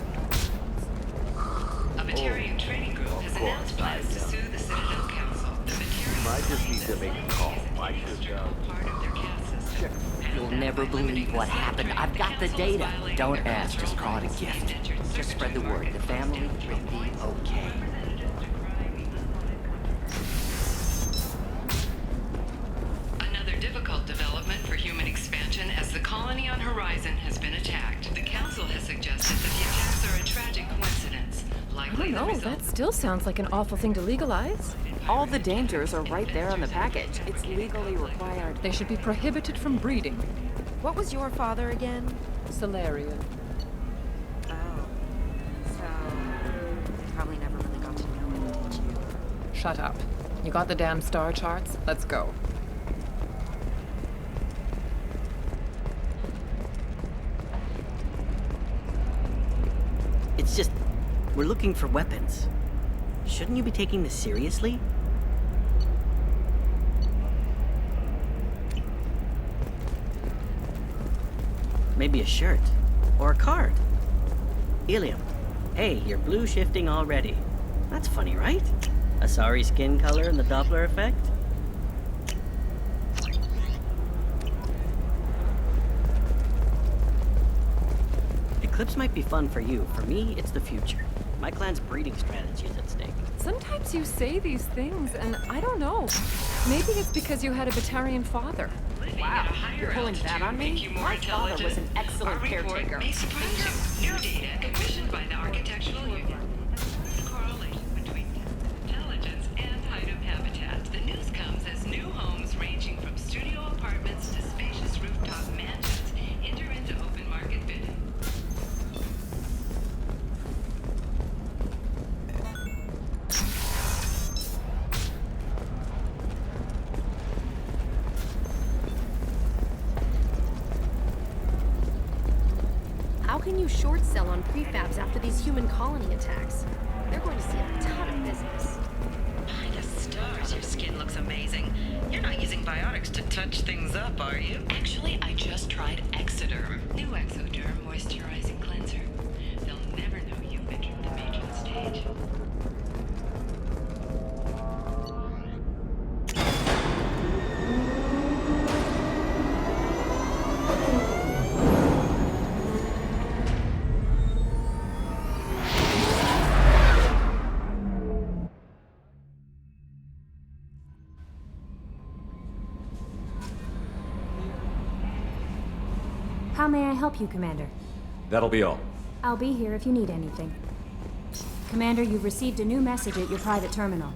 A Batarian training group has announced plans to sue the Citadel Council. The Batarian I just need to make a call. I should check. You'll never believe what happened. I've got the data. Don't ask, just call it a gift. Just spread the word. The family will be okay. Another difficult development for human expansion as the colony on Horizon has been attacked. The Council has suggested that the attacks are a tragic coincidence. I don't know, that still sounds like an awful thing to legalize. All the dangers are right there on the package. It's legally required. They should be prohibited from breeding. What was your father again? Salarian. Oh. So, you probably never really got to know him, did you? Shut up. You got the damn star charts? Let's go. It's just, we're looking for weapons. Shouldn't you be taking this seriously? Maybe a shirt. Or a card. Ilium. Hey, you're blue shifting already. That's funny, right? Asari skin color and the Doppler effect? Eclipse might be fun for you. For me, it's the future. My clan's breeding strategy is at stake. Sometimes you say these things, and I don't know. Maybe it's because you had a Batarian father. Wow, you're pulling that on me? My father was an excellent caretaker. May surprise you. New data commissioned by the Architectural Union. Correlation between intelligence and item habitat. The news comes as new homes ranging from studio apartments to spacious rooftop mansions enter into open market bidding. How can you short sell on prefabs after these human colony attacks? They're going to see a ton of business. By the stars, your skin looks amazing. You're not using biotics to touch things up, are you? Actually, I just tried Exoderm. New Exoderm moisturizing cleanser. They'll never know you've entered the matron stage. How may I help you, Commander? That'll be all. I'll be here if you need anything. Commander, you've received a new message at your private terminal.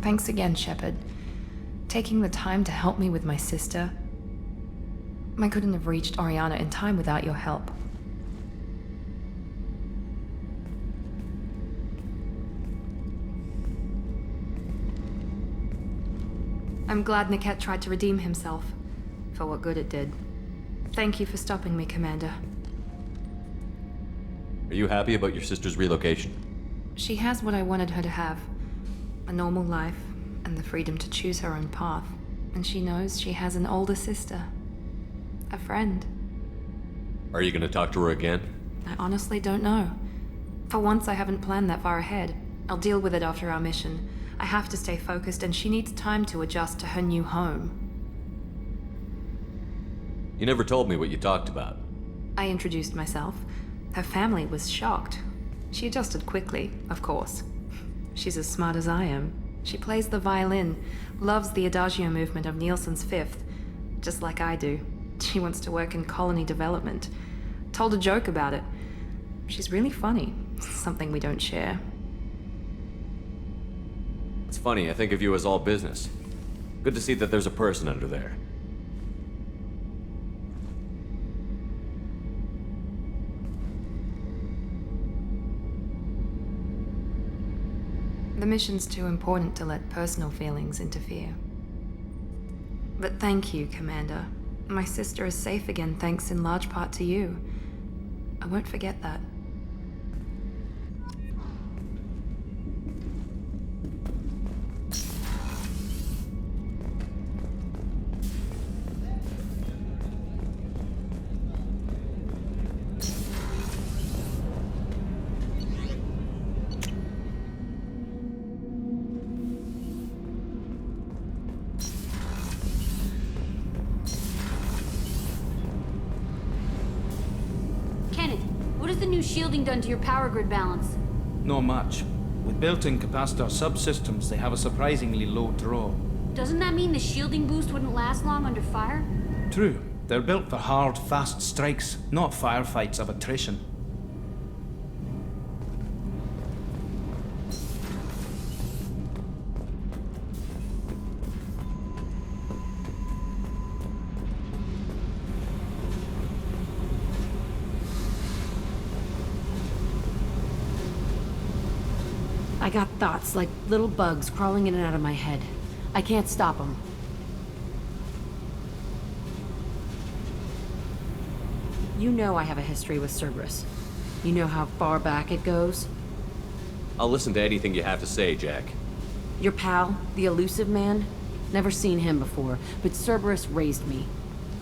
Thanks again, Shepard. Taking the time to help me with my sister. I couldn't have reached Oriana in time without your help. I'm glad Niket tried to redeem himself, for what good it did. Thank you for stopping me, Commander. Are you happy about your sister's relocation? She has what I wanted her to have. A normal life, and the freedom to choose her own path. And she knows she has an older sister. A friend. Are you gonna talk to her again? I honestly don't know. For once, I haven't planned that far ahead. I'll deal with it after our mission. I have to stay focused, and she needs time to adjust to her new home. You never told me what you talked about. I introduced myself. Her family was shocked. She adjusted quickly, of course. She's as smart as I am. She plays the violin, loves the Adagio movement of Nielsen's Fifth, just like I do. She wants to work in colony development. Told a joke about it. She's really funny, something we don't share. It's funny, I think of you as all business. Good to see that there's a person under there. The mission's too important to let personal feelings interfere. But thank you, Commander. My sister is safe again thanks in large part to you. I won't forget that. Shielding done to your power grid balance? Not much. With built-in capacitor subsystems, they have a surprisingly low draw. Doesn't that mean the shielding boost wouldn't last long under fire? True. They're built for hard, fast strikes, not firefights of attrition. I got thoughts like little bugs crawling in and out of my head. I can't stop them. You know I have a history with Cerberus. You know how far back it goes? I'll listen to anything you have to say, Jack. Your pal, the elusive man? Never seen him before, but Cerberus raised me.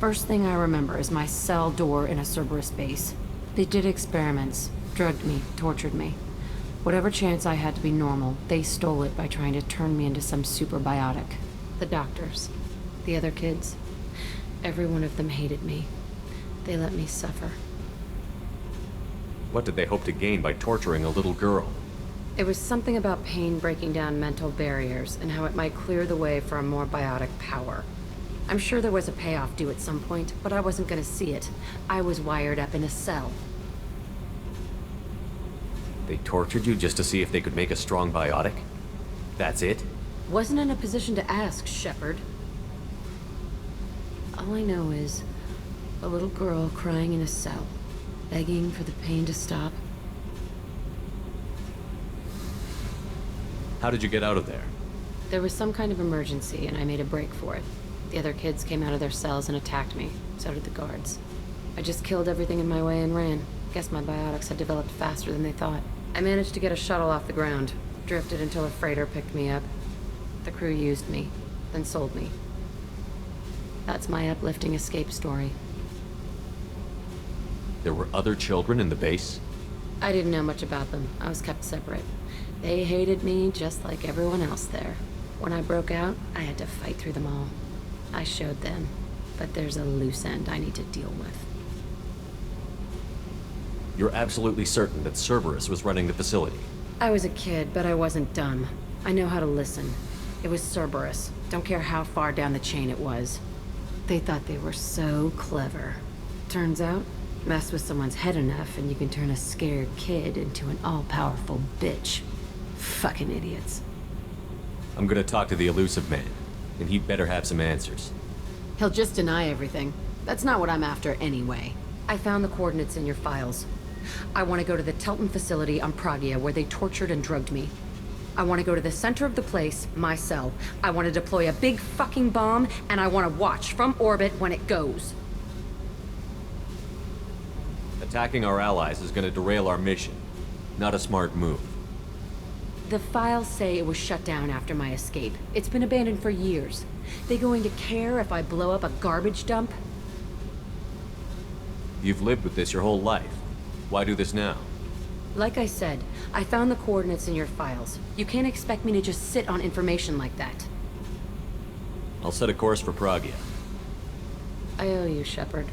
First thing I remember is my cell door in a Cerberus base. They did experiments, drugged me, tortured me. Whatever chance I had to be normal, they stole it by trying to turn me into some superbiotic. The doctors, the other kids, every one of them hated me. They let me suffer. What did they hope to gain by torturing a little girl? It was something about pain breaking down mental barriers and how it might clear the way for a more biotic power. I'm sure there was a payoff due at some point, but I wasn't gonna see it. I was wired up in a cell. They tortured you just to see if they could make a strong biotic? That's it? Wasn't in a position to ask, Shepard. All I know is a little girl crying in a cell, begging for the pain to stop. How did you get out of there? There was some kind of emergency, and I made a break for it. The other kids came out of their cells and attacked me. So did the guards. I just killed everything in my way and ran. Guess my biotics had developed faster than they thought. I managed to get a shuttle off the ground. Drifted until a freighter picked me up. The crew used me, then sold me. That's my uplifting escape story. There were other children in the base? I didn't know much about them. I was kept separate. They hated me just like everyone else there. When I broke out, I had to fight through them all. I showed them, but there's a loose end I need to deal with. You're absolutely certain that Cerberus was running the facility? I was a kid, but I wasn't dumb. I know how to listen. It was Cerberus. Don't care how far down the chain it was. They thought they were so clever. Turns out, mess with someone's head enough and you can turn a scared kid into an all-powerful bitch. Fucking idiots. I'm gonna talk to the elusive man, and he'd better have some answers. He'll just deny everything. That's not what I'm after anyway. I found the coordinates in your files. I want to go to the Telton facility on Pragia where they tortured and drugged me. I want to go to the center of the place, my cell. I want to deploy a big fucking bomb, and I want to watch from orbit when it goes. Attacking our allies is gonna derail our mission. Not a smart move. The files say it was shut down after my escape. It's been abandoned for years. They going to care if I blow up a garbage dump? You've lived with this your whole life. Why do this now? Like I said, I found the coordinates in your files. You can't expect me to just sit on information like that. I'll set a course for Pragia. I owe you, Shepard.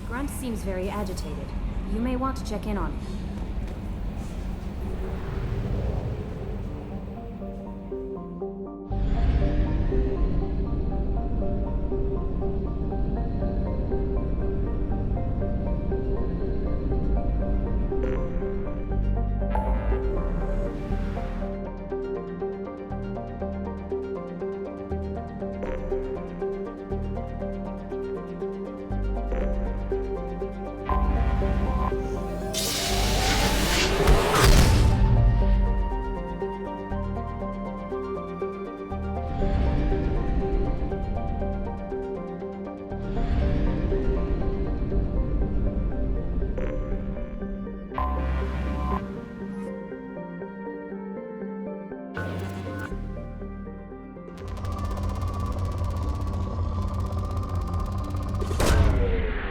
Grunt seems very agitated. You may want to check in on him.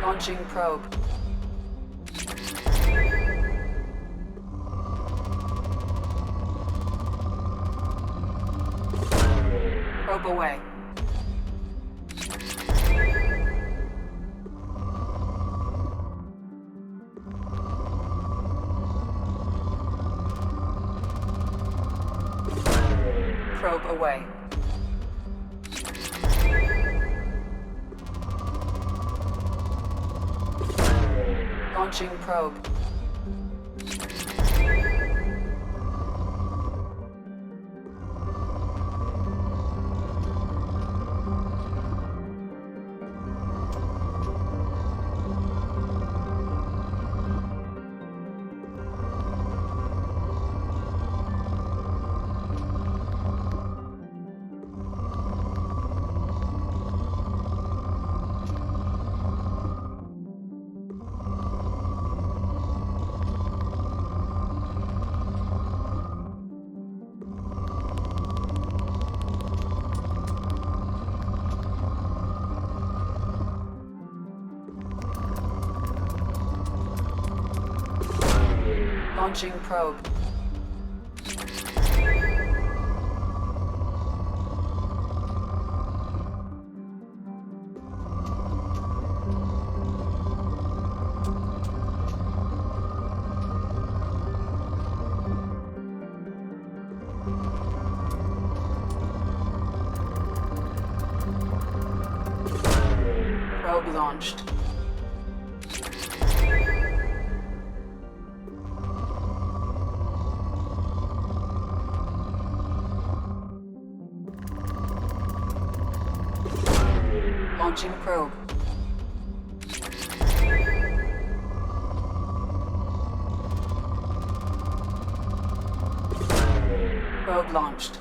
Launching probe. Probe away. Probe away. Launching probe. Launching probe. Probe launched. Launching probe. Probe launched.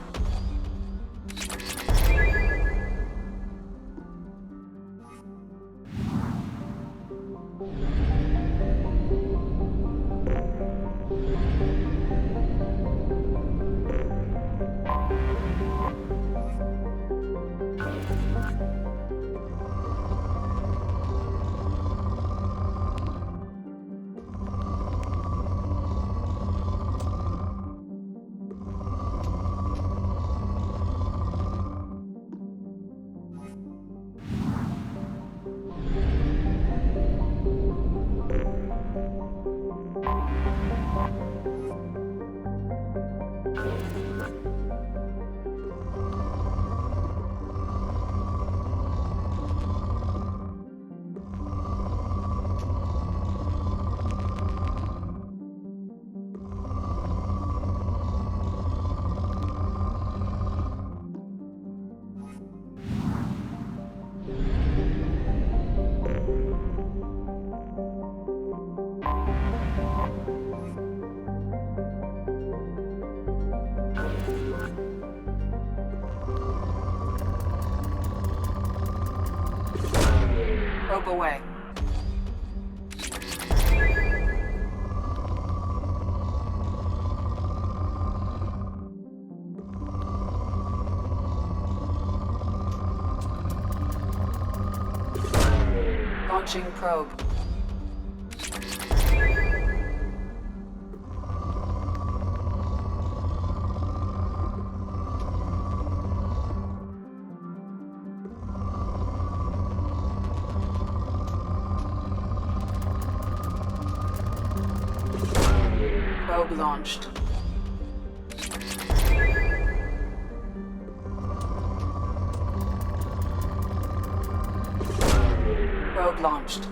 Probe away. Launching probe. Probe launched. Probe launched.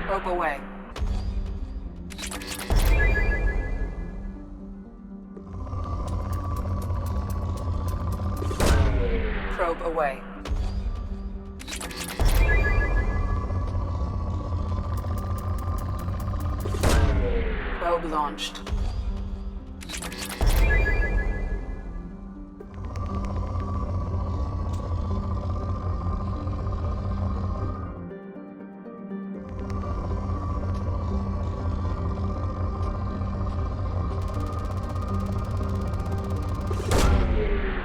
Probe away. Probe away. Probe launched.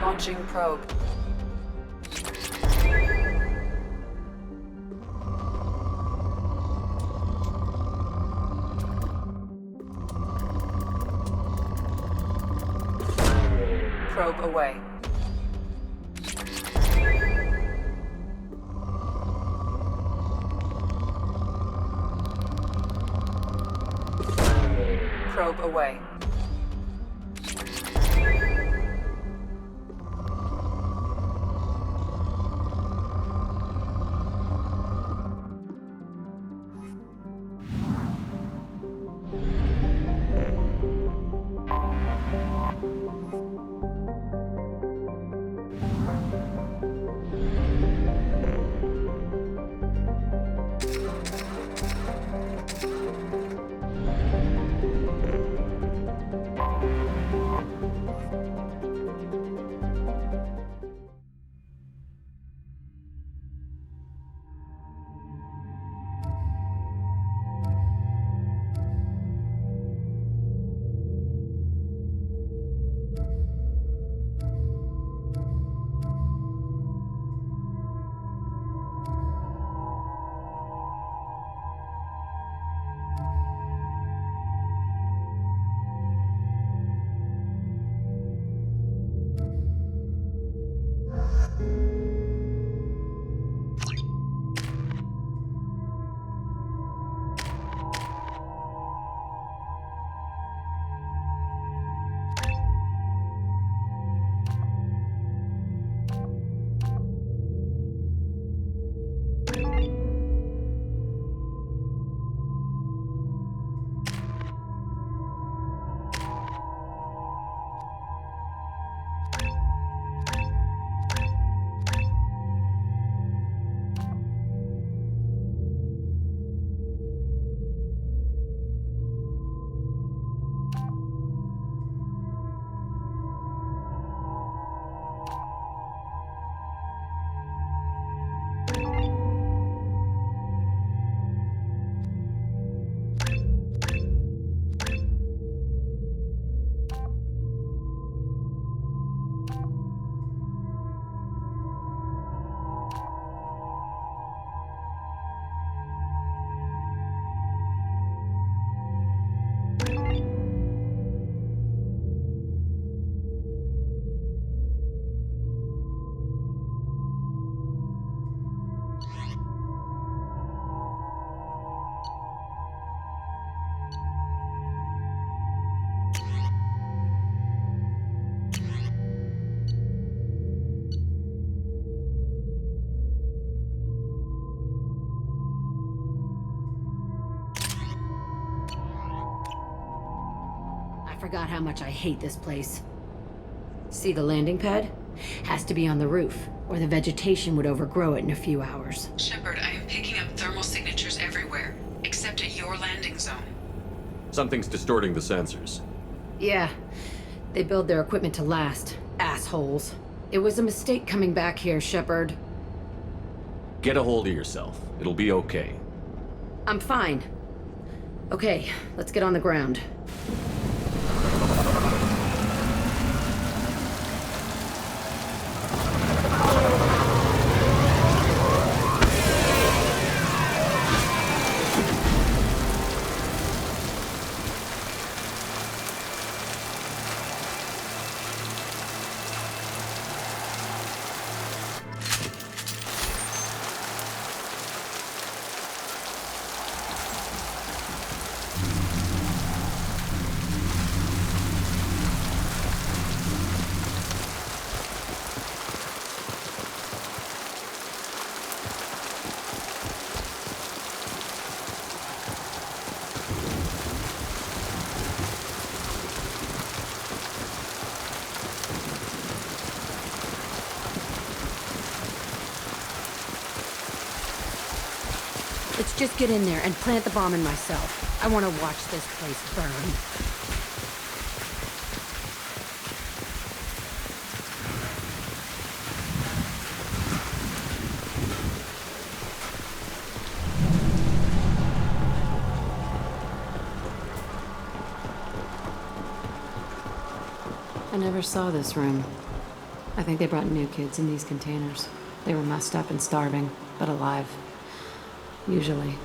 Launching probe. Probe away. Probe away. Forgot how much I hate this place. See the landing pad? Has to be on the roof, or the vegetation would overgrow it in a few hours. Shepard, I am picking up thermal signatures everywhere, except at your landing zone. Something's distorting the sensors. Yeah, they build their equipment to last. Assholes. It was a mistake coming back here, Shepard. Get a hold of yourself. It'll be okay. I'm fine. Okay, let's get on the ground. Let's just get in there and plant the bomb in myself. I want to watch this place burn. I never saw this room. I think they brought new kids in these containers. They were messed up and starving, but alive. Usually.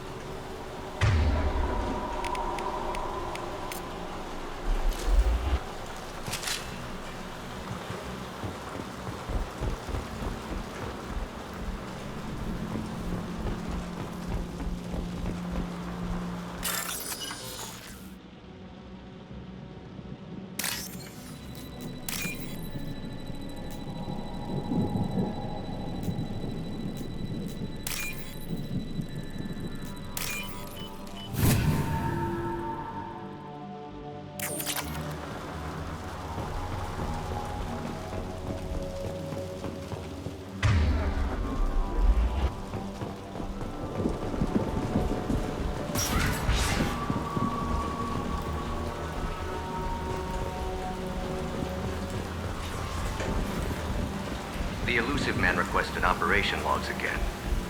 The elusive man requested operation logs again.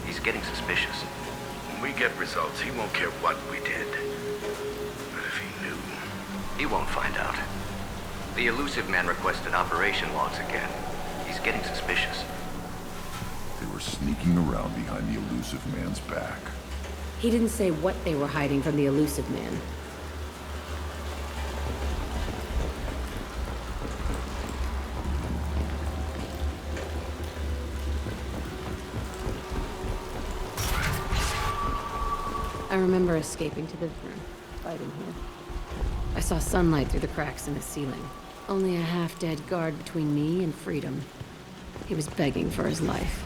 He's getting suspicious. When we get results, he won't care what we did. But if he knew... He won't find out. The elusive man requested operation logs again. He's getting suspicious. They were sneaking around behind the elusive man's back. He didn't say what they were hiding from the elusive man. I remember escaping to this room, fighting here. I saw sunlight through the cracks in the ceiling. Only a half-dead guard between me and freedom. He was begging for his life.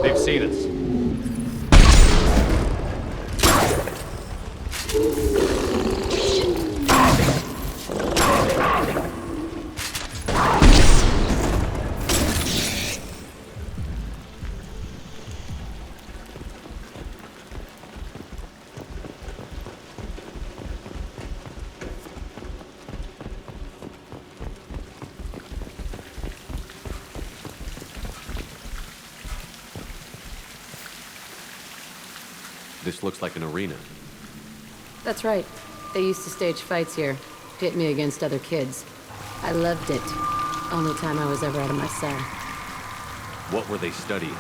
They've seen us. This looks like an arena. That's right. They used to stage fights here, pit me against other kids. I loved it. Only time I was ever out of my cell. What were they studying?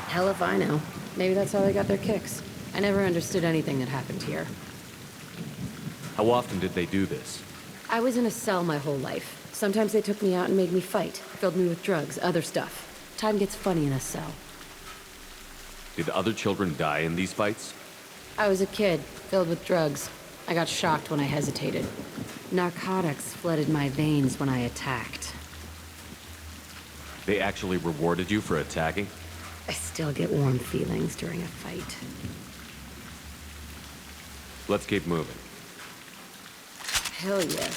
Hell if I know. Maybe that's how they got their kicks. I never understood anything that happened here. How often did they do this? I was in a cell my whole life. Sometimes they took me out and made me fight. Filled me with drugs, other stuff. Time gets funny in a cell. Did other children die in these fights? I was a kid, filled with drugs. I got shocked when I hesitated. Narcotics flooded my veins when I attacked. They actually rewarded you for attacking? I still get warm feelings during a fight. Let's keep moving. Hell yeah.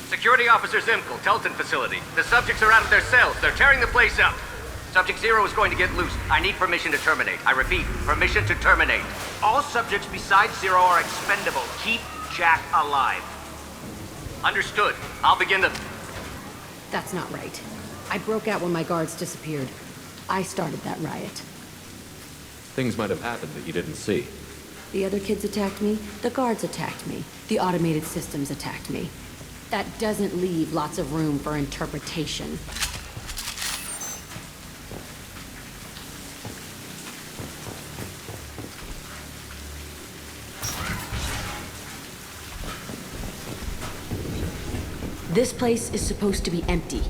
Security Officer Zimkel, Telton facility. The subjects are out of their cells. They're tearing the place up. Subject 0 is going to get loose. I need permission to terminate. I repeat, permission to terminate. All subjects besides 0 are expendable. Keep Jack alive. Understood. I'll begin the... That's not right. I broke out when my guards disappeared. I started that riot. Things might have happened that you didn't see. The other kids attacked me. The guards attacked me. The automated systems attacked me. That doesn't leave lots of room for interpretation. This place is supposed to be empty.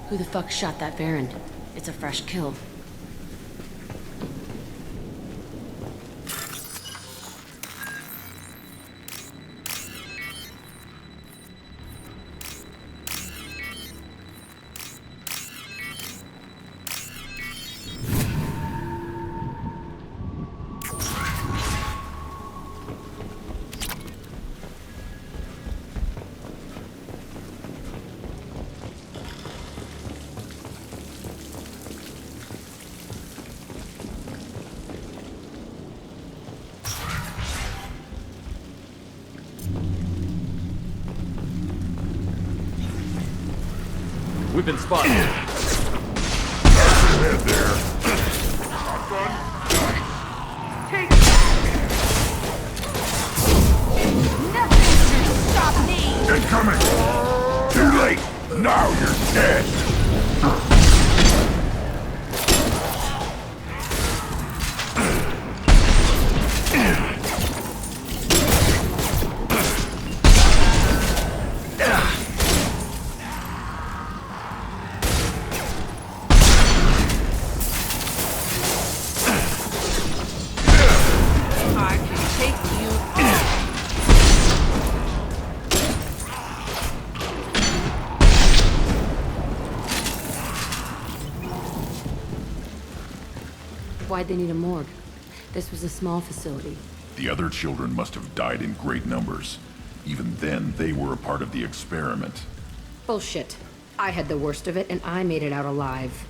Who the fuck shot that Baron? It's a fresh kill. We've been spotted. Head there. Take nothing to stop me! Incoming! Too late! Now you're dead! Why'd they need a morgue? This was a small facility. The other children must have died in great numbers. Even then, they were a part of the experiment. Bullshit. I had the worst of it, and I made it out alive.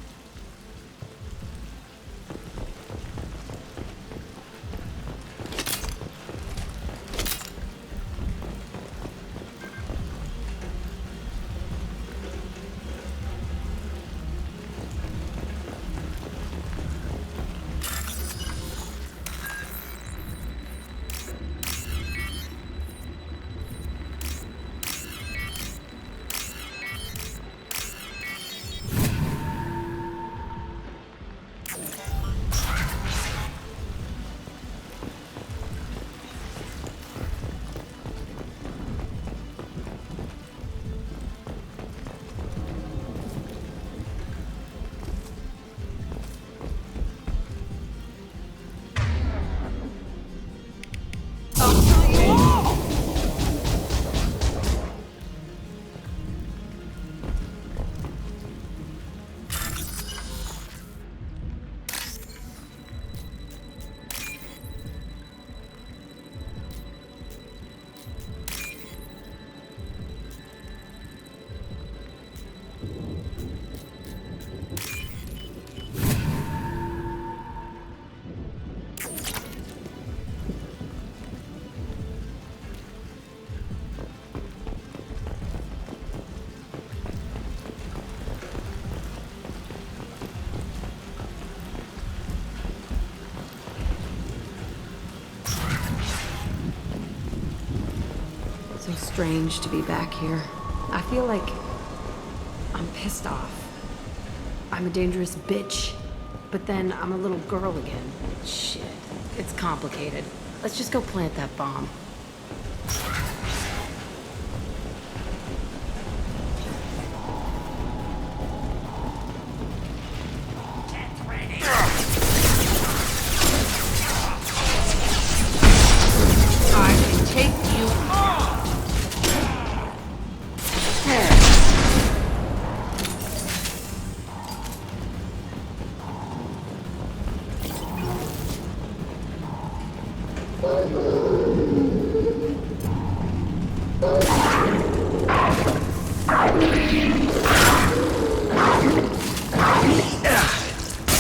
strange to be back here. I feel like I'm pissed off. I'm a dangerous bitch, but then I'm a little girl again. Shit, it's complicated. Let's just go plant that bomb.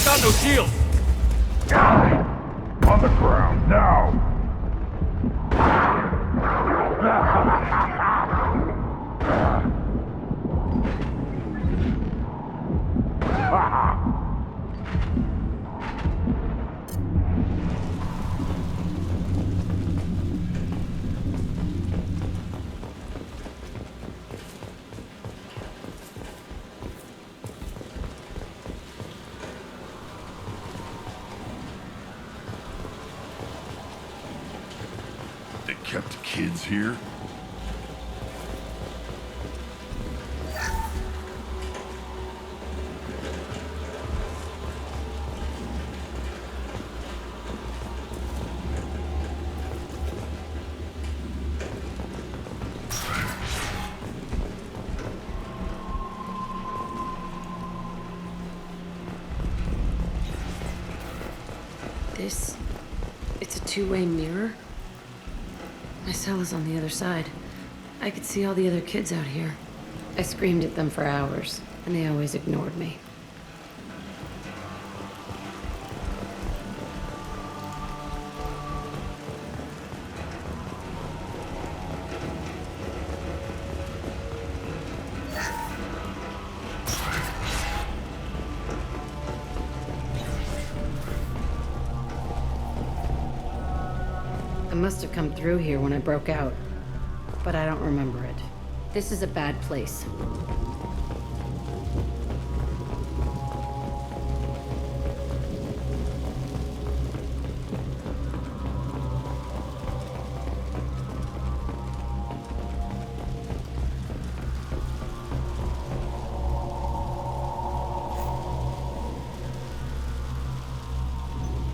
Got no shield! On the ground, now! They kept kids here? It's a two-way mirror? My cell is on the other side. I could see all the other kids out here. I screamed at them for hours, and they always ignored me. I must have come through here when I broke out, but I don't remember it. This is a bad place.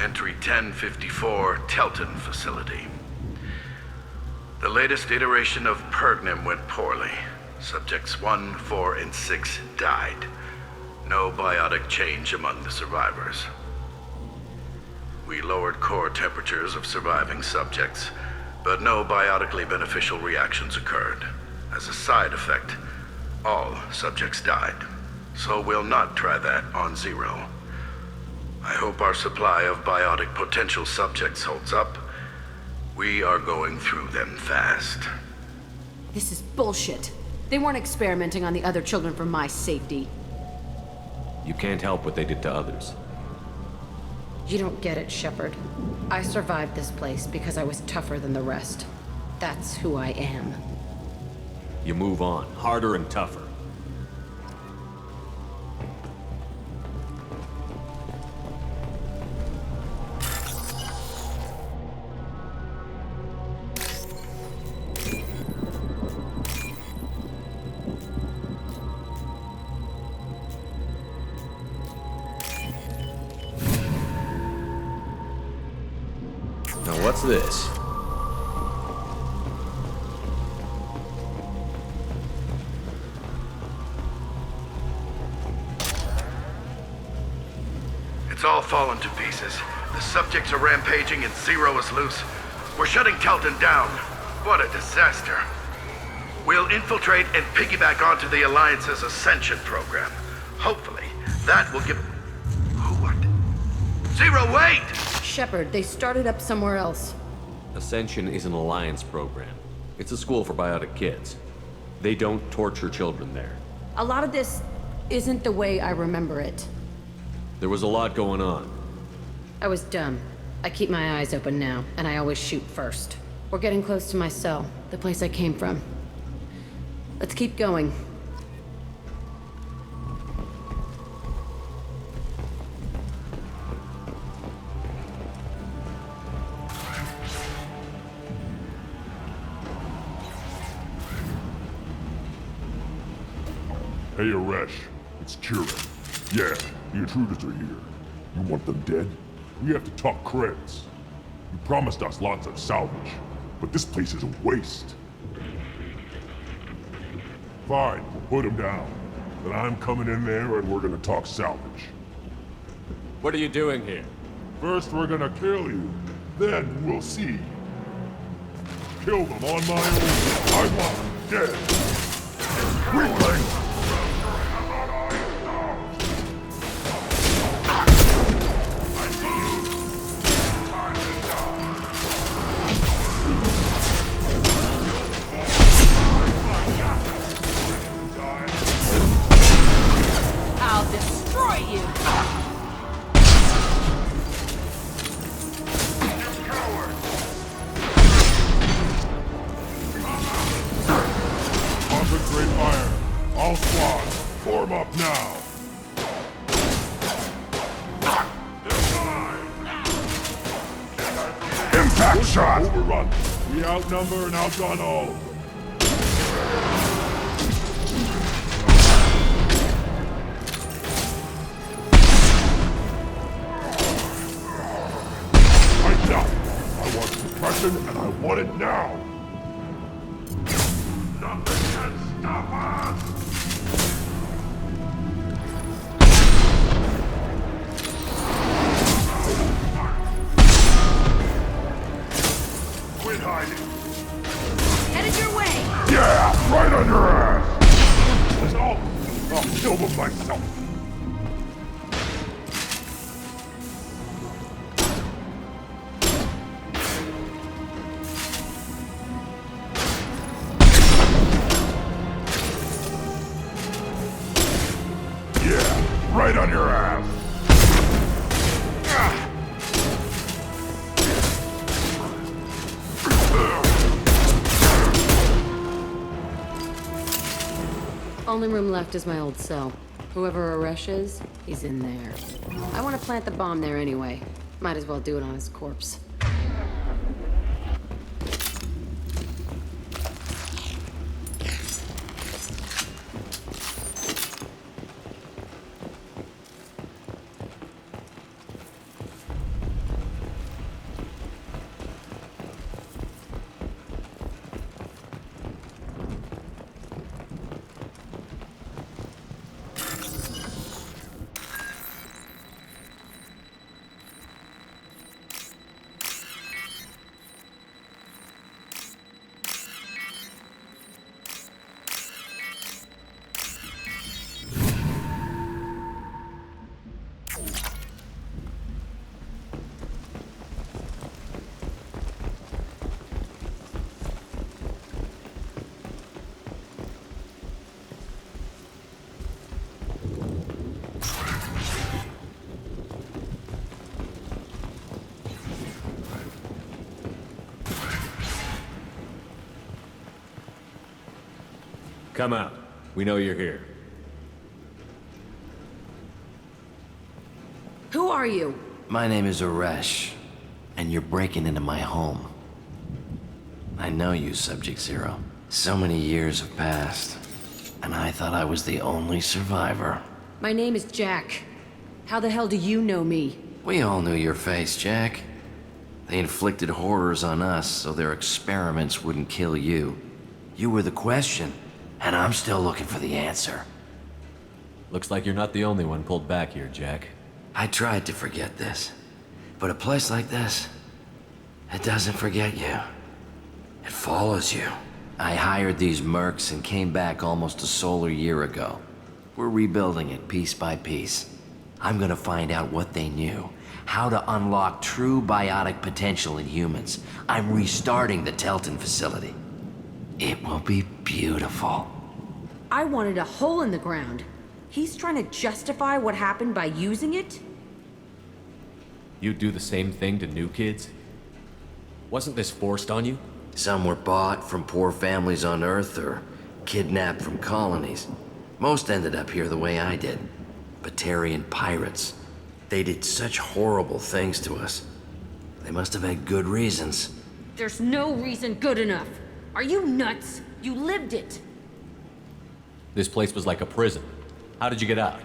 Entry 1054, Telton facility. The latest iteration of Pergnum went poorly. Subjects 1, 4, and 6 died. No biotic change among the survivors. We lowered core temperatures of surviving subjects, but no biotically beneficial reactions occurred. As a side effect, all subjects died. So we'll not try that on Zero. I hope our supply of biotic potential subjects holds up. We are going through them fast. This is bullshit. They weren't experimenting on the other children for my safety. You can't help what they did to others. You don't get it, Shepard. I survived this place because I was tougher than the rest. That's who I am. You move on, harder and tougher. Now what's this? It's all fallen to pieces. The subjects are rampaging and Zero is loose. We're shutting Telton down. What a disaster. We'll infiltrate and piggyback onto the Alliance's Ascension program. Hopefully, that will give... What? Zero, wait! Shepard, they started up somewhere else. Ascension is an Alliance program. It's a school for biotic kids. They don't torture children there. A lot of this isn't the way I remember it. There was a lot going on. I was dumb. I keep my eyes open now, and I always shoot first. We're getting close to my cell, the place I came from. Let's keep going. Hey, Aresh. It's Kieran. Yeah, the intruders are here. You want them dead? We have to talk creds. You promised us lots of salvage, but this place is a waste. Fine, we'll put them down. Then I'm coming in there and we're gonna talk salvage. What are you doing here? First we're gonna kill you, then we'll see. Kill them on my own. I want them dead. Weakling! I'll destroy you! Concentrate fire. All squads, form up now. Impact shot! Overrun. We outnumber and outgun all of them. I want suppression, and I want it now! Nothing can stop us! Quit hiding! Headed your way! Yeah! Right on your ass! No! I'll kill them myself! Right on your ass! Only room left is my old cell. Whoever Aresh is, he's in there. I want to plant the bomb there anyway. Might as well do it on his corpse. Come out. We know you're here. Who are you? My name is Aresh, and you're breaking into my home. I know you, Subject Zero. So many years have passed, and I thought I was the only survivor. My name is Jack. How the hell do you know me? We all knew your face, Jack. They inflicted horrors on us so their experiments wouldn't kill you. You were the question, and I'm still looking for the answer. Looks like you're not the only one pulled back here, Jack. I tried to forget this, but a place like this, it doesn't forget you. It follows you. I hired these mercs and came back almost a solar year ago. We're rebuilding it piece by piece. I'm gonna find out what they knew, how to unlock true biotic potential in humans. I'm restarting the Telton facility. It will be beautiful. I wanted a hole in the ground. He's trying to justify what happened by using it? You do the same thing to new kids? Wasn't this forced on you? Some were bought from poor families on Earth or kidnapped from colonies. Most ended up here the way I did. Batarian pirates. They did such horrible things to us. They must have had good reasons. There's no reason good enough. Are you nuts? You lived it. This place was like a prison. How did you get out?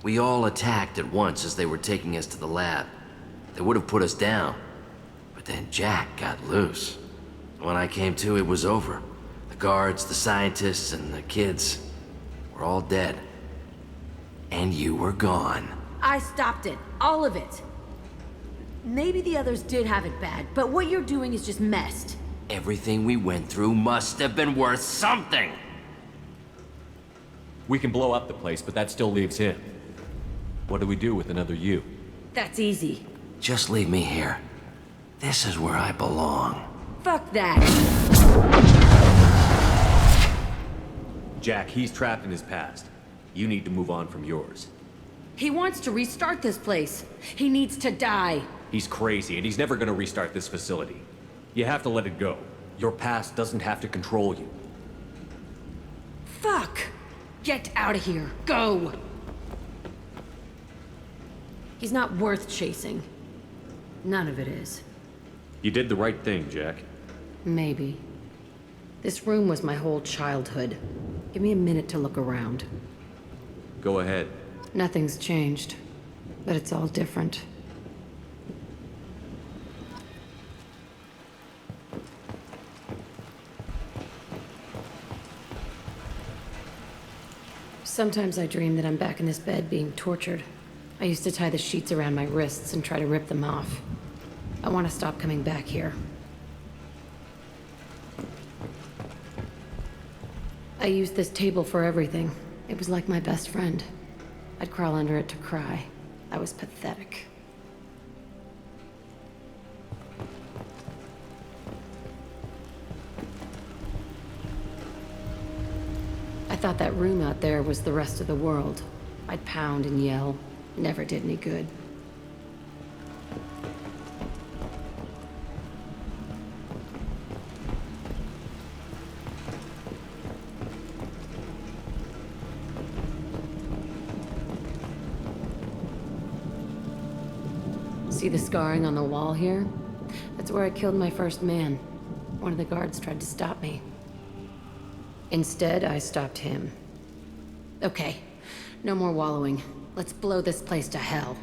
We all attacked at once as they were taking us to the lab. They would have put us down. But then Jack got loose. When I came to, it was over. The guards, the scientists, and the kids were all dead. And you were gone. I stopped it. All of it. Maybe the others did have it bad, but what you're doing is just messed. Everything we went through must have been worth something. We can blow up the place, but that still leaves him. What do we do with another you? That's easy. Just leave me here. This is where I belong. Fuck that. Jack, he's trapped in his past. You need to move on from yours. He wants to restart this place. He needs to die. He's crazy, and he's never gonna restart this facility. You have to let it go. Your past doesn't have to control you. Fuck! Get out of here. Go! He's not worth chasing. None of it is. You did the right thing, Jack. Maybe. This room was my whole childhood. Give me a minute to look around. Go ahead. Nothing's changed, but it's all different. Sometimes I dream that I'm back in this bed being tortured. I used to tie the sheets around my wrists and try to rip them off. I want to stop coming back here. I used this table for everything. It was like my best friend. I'd crawl under it to cry. I was pathetic. I thought that room out there was the rest of the world. I'd pound and yell. Never did any good. See the scarring on the wall here? That's where I killed my first man. One of the guards tried to stop me. Instead, I stopped him. Okay, no more wallowing. Let's blow this place to hell.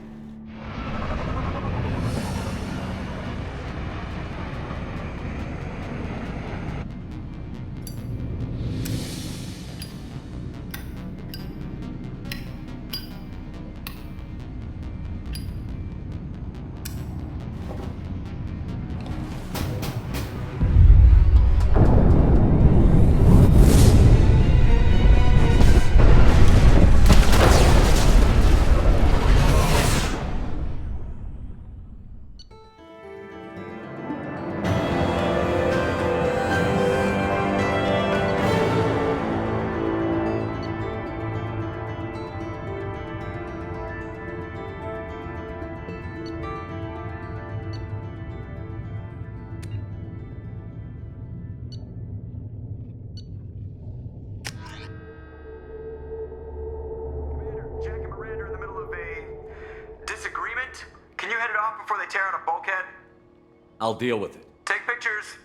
I'll deal with it. Take pictures.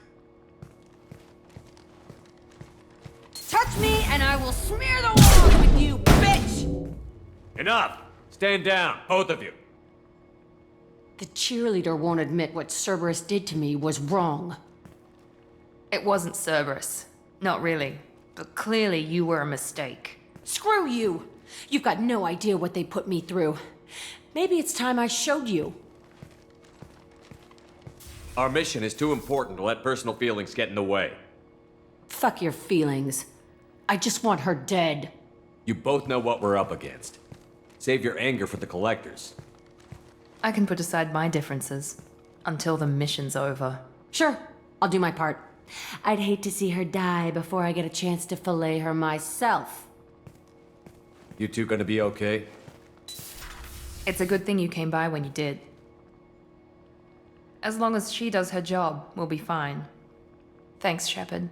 Touch me and I will smear the walls with you, bitch! Enough! Stand down, both of you. The cheerleader won't admit what Cerberus did to me was wrong. It wasn't Cerberus. Not really. But clearly you were a mistake. Screw you! You've got no idea what they put me through. Maybe it's time I showed you. Our mission is too important to let personal feelings get in the way. Fuck your feelings. I just want her dead. You both know what we're up against. Save your anger for the collectors. I can put aside my differences until the mission's over. Sure, I'll do my part. I'd hate to see her die before I get a chance to fillet her myself. You two gonna be okay? It's a good thing you came by when you did. As long as she does her job, we'll be fine. Thanks, Shepard.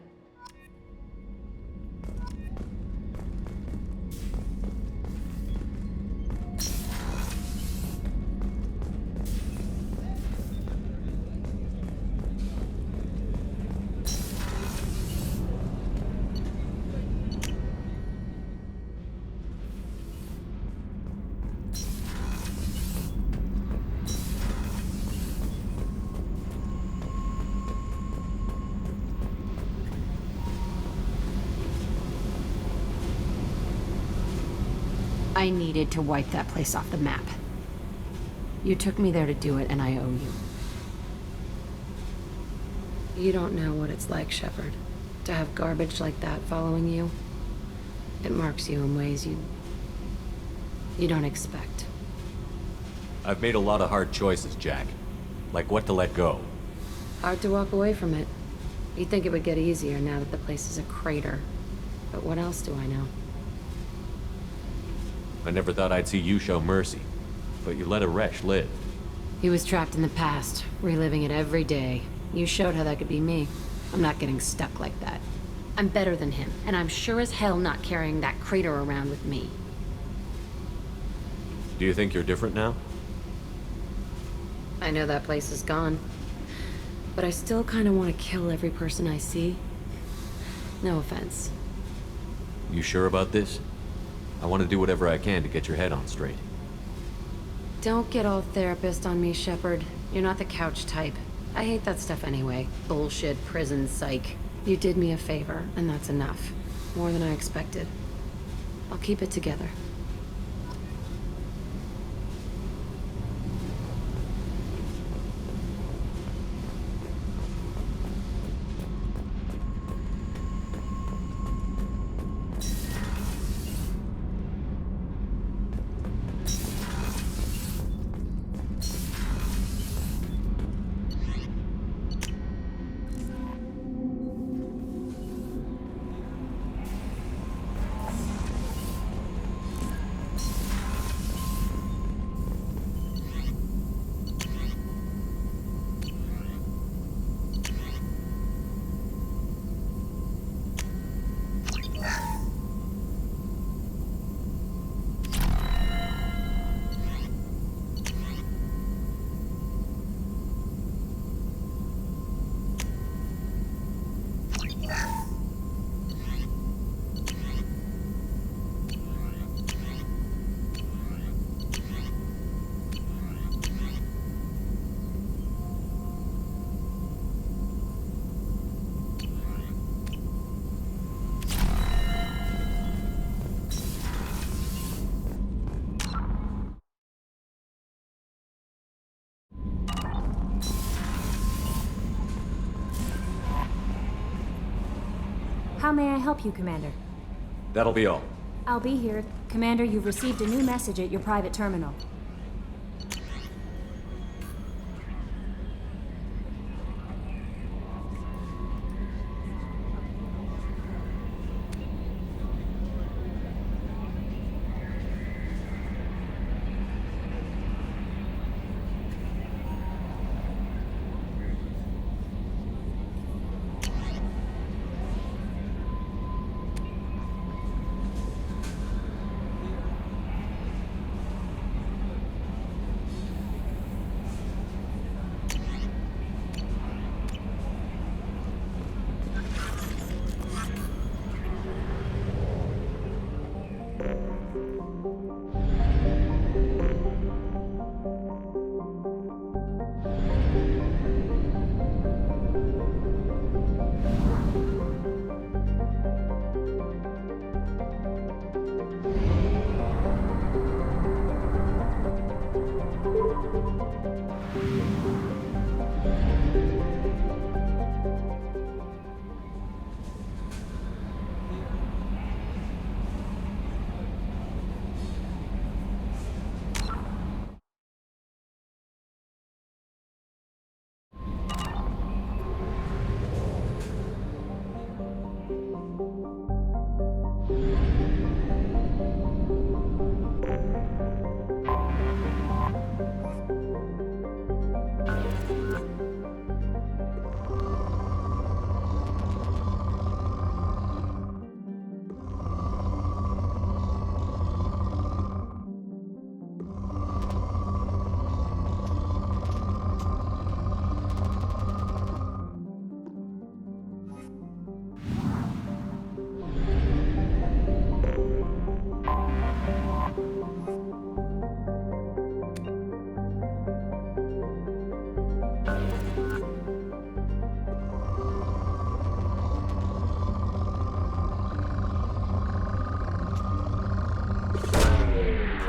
I needed to wipe that place off the map. You took me there to do it, and I owe you. You don't know what it's like, Shepard, to have garbage like that following you. It marks you in ways you don't expect. I've made a lot of hard choices, Jack. Like what to let go. Hard to walk away from it. You'd think it would get easier now that the place is a crater. But what else do I know? I never thought I'd see you show mercy. But you let Aresh live. He was trapped in the past, reliving it every day. You showed how that could be me. I'm not getting stuck like that. I'm better than him, and I'm sure as hell not carrying that crater around with me. Do you think you're different now? I know that place is gone. But I still kind of want to kill every person I see. No offense. You sure about this? I want to do whatever I can to get your head on straight. Don't get all therapist on me, Shepard. You're not the couch type. I hate that stuff anyway. Bullshit, prison, psych. You did me a favor, and that's enough. More than I expected. I'll keep it together. How may I help you, Commander? That'll be all. I'll be here. Commander, you've received a new message at your private terminal.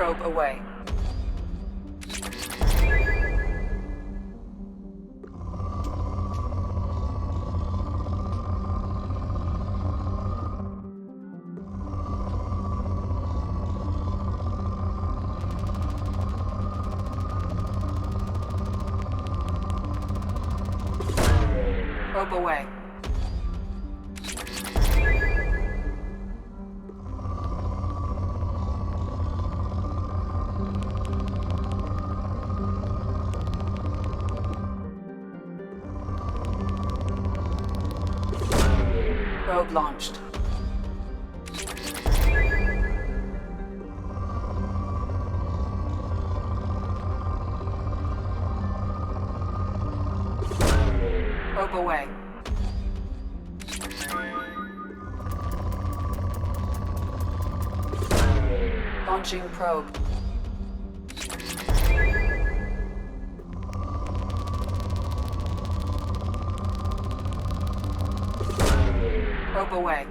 probe away. Probe away. Probe launched. Probe away. Launching probe. Probe away.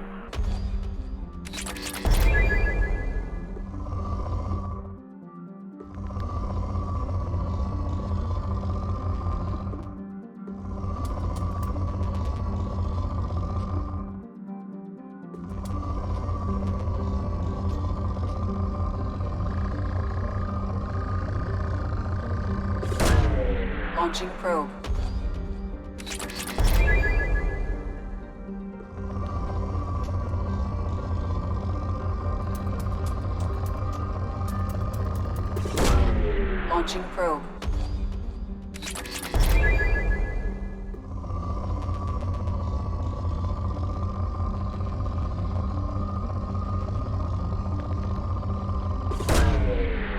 Launching probe. Launching probe.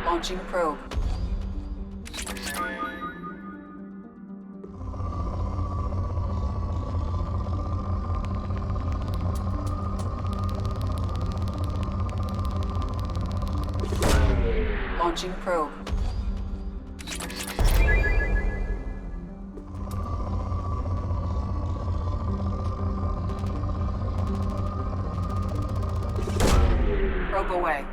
Launching probe. Launching probe. Probe away.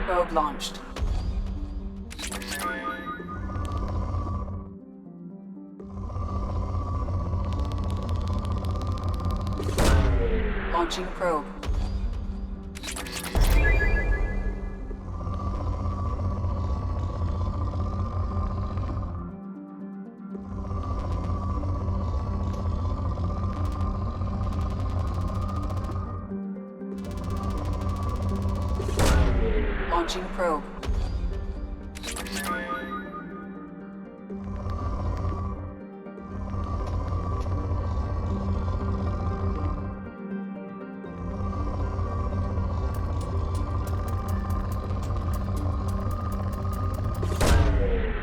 Probe launched. Launching probe. Launching probe.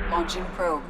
Launching probe.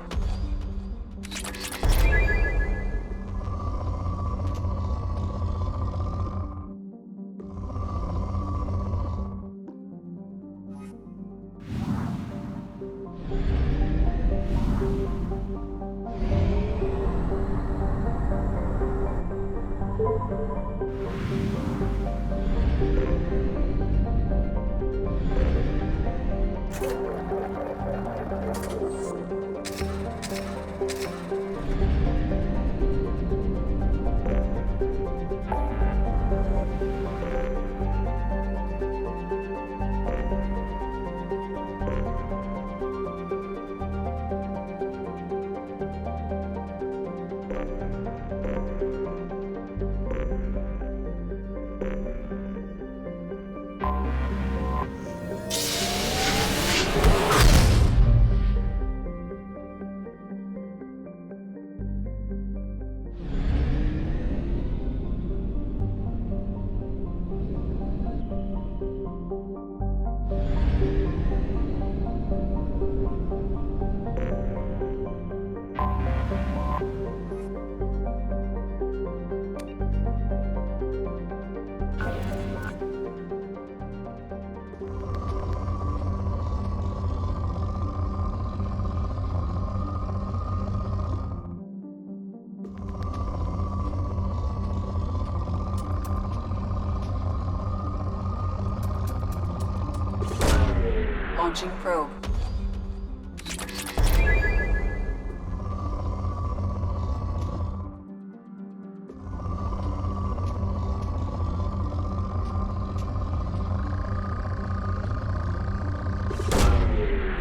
Launching probe.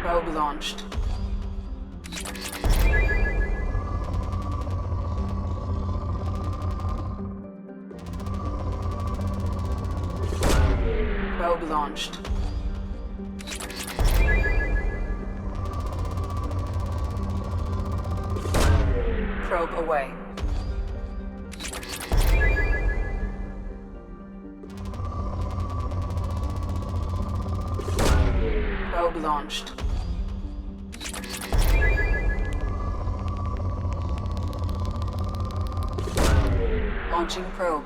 Probe launched. Probe launched. Probe away. Probe launched. Launching probe.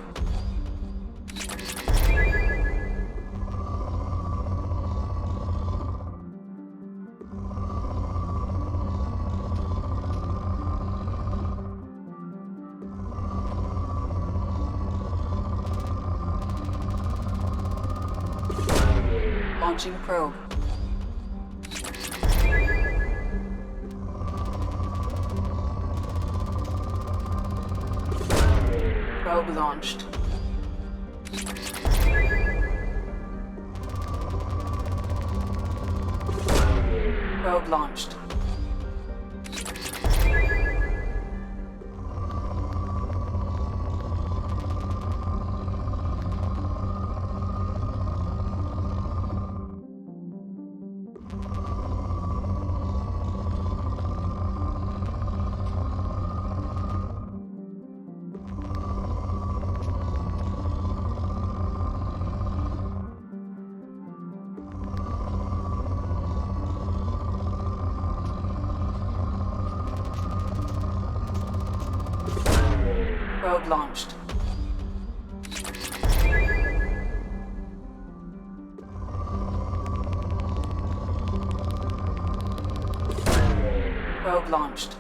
Launching probe. Probe launched. Probe launched. Probe launched. Probe launched.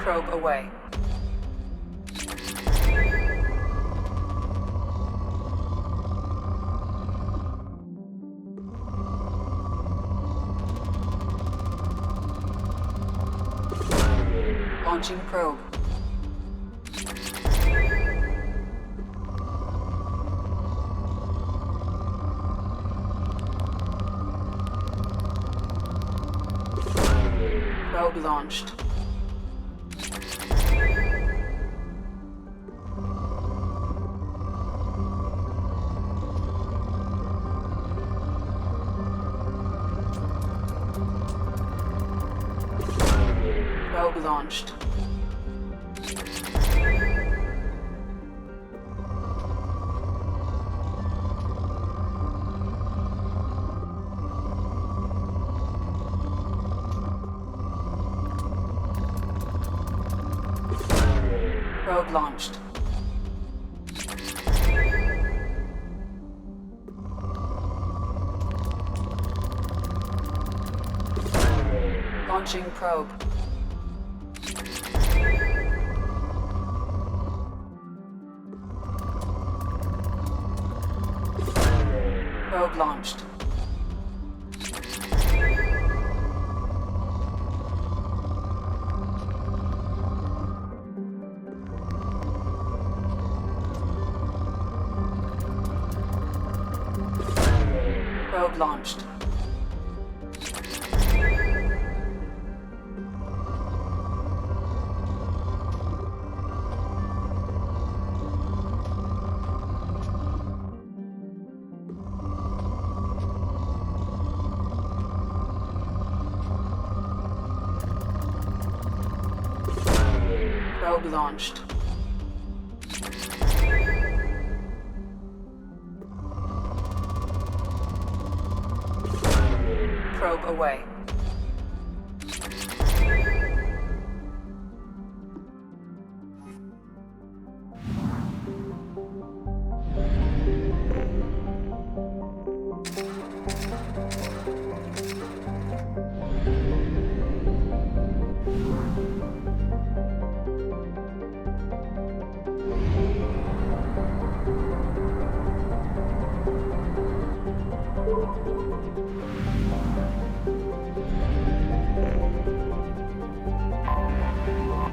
Probe away. Launching probe. Probe launched. Probe launched. Probe launched. Launching probe. Probe launched. Probe launched. Probe launched. Probe away.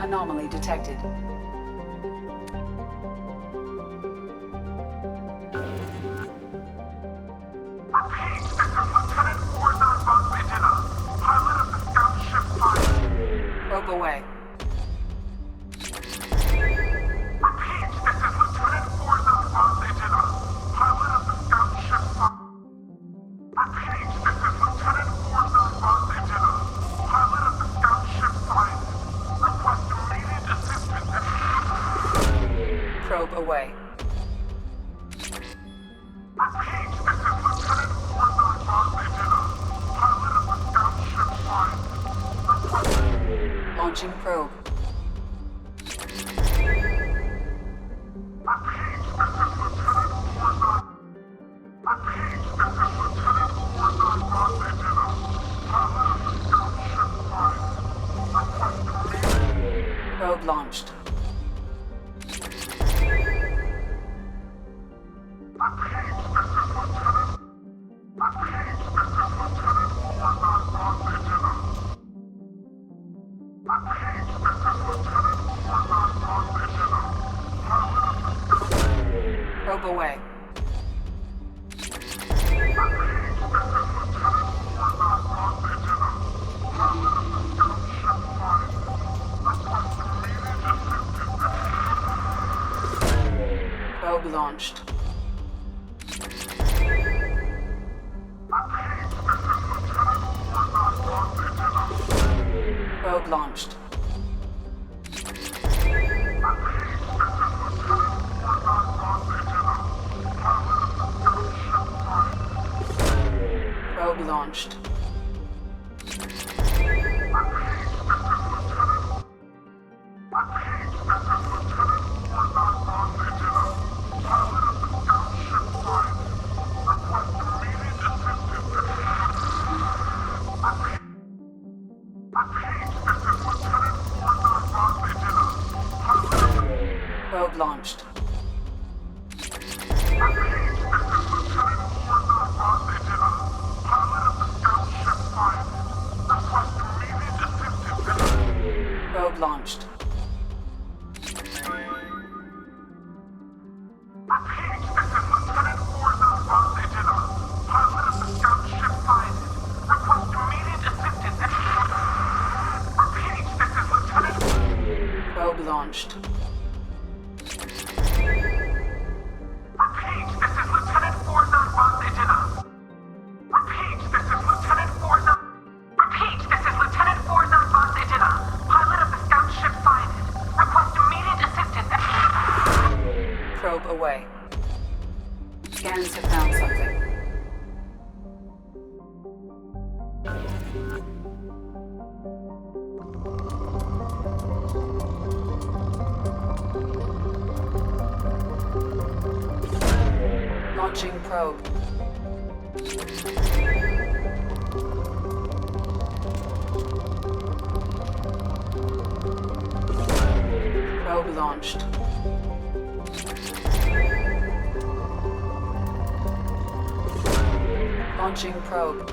Anomaly detected. Probe away. Probe away. Launching probe. Probe launched. Probe away. Probe launched. Probe launched. Probe launched. Probe launched. Probe launched. Probe launched. Probe away. Scans have found something. Launching probe. Probe launched. Launching probe.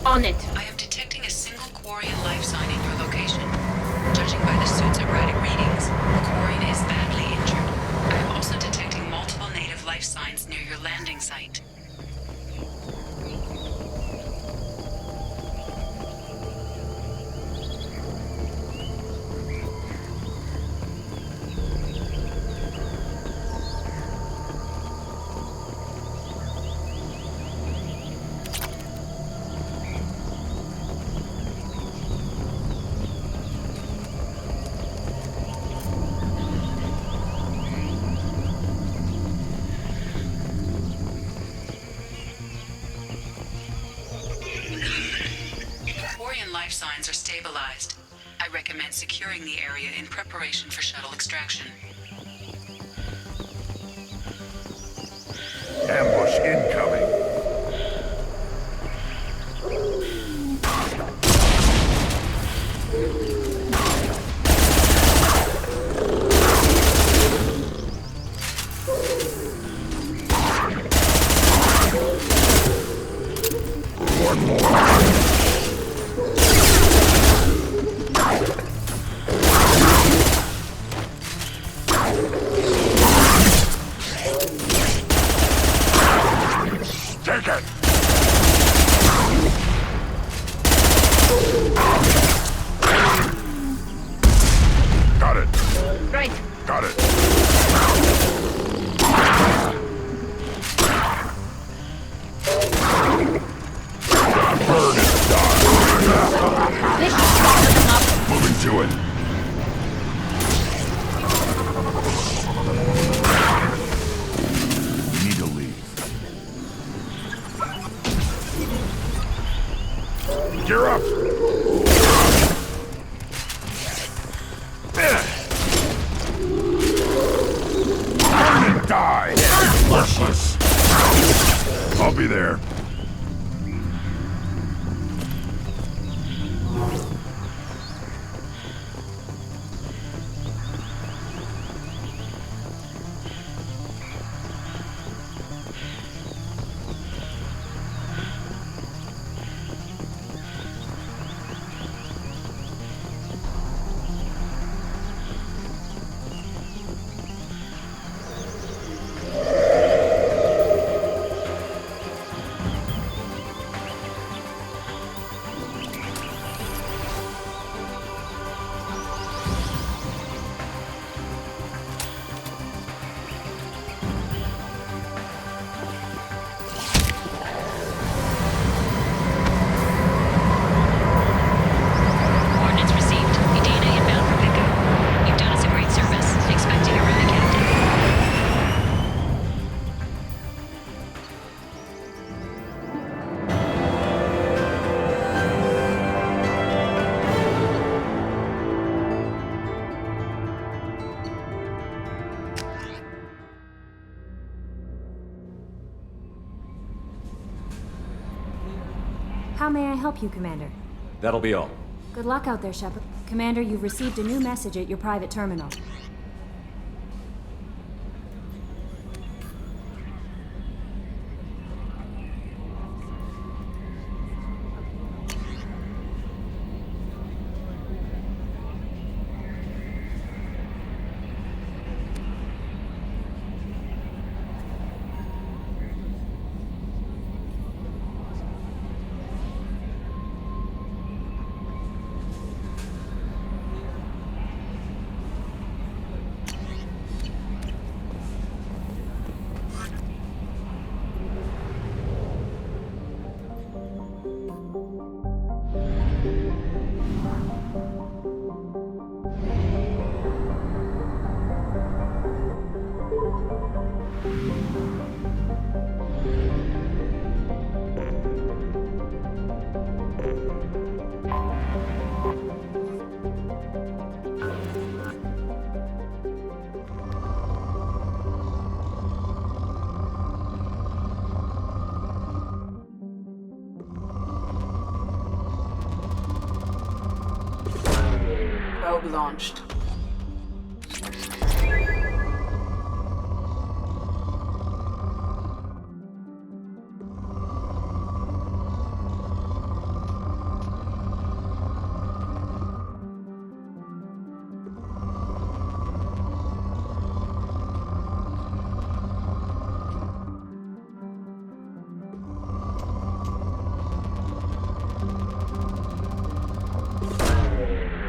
On it. I am detecting a single Quarian life sign in your location. Judging by the suit's erratic readings, the Quarian is badly injured. I am also detecting multiple native life signs near your landing site. Life signs are stabilized. I recommend securing the area in preparation for shuttle extraction. Ambush incoming. One more. Take it! Got it. Right. Got it. Burn it, die. Moving to it. We need to leave. Gear up! Burn and die! Luscious! I'll be there. How may I help you, Commander? That'll be all. Good luck out there, Shepard. Commander, you've received a new message at your private terminal. Probe launched.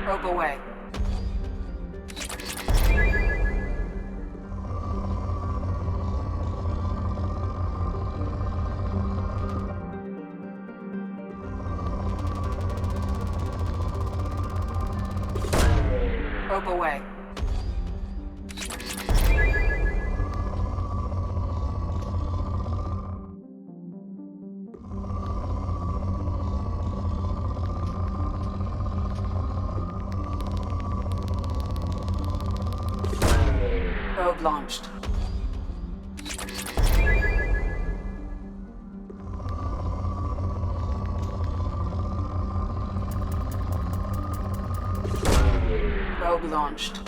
Probe away. Probe away. Probe launched. Probe launched.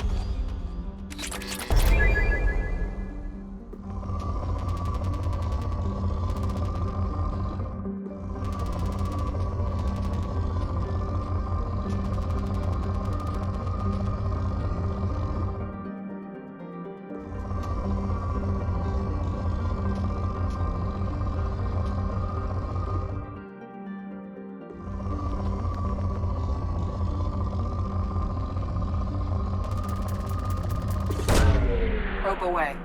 Probe away.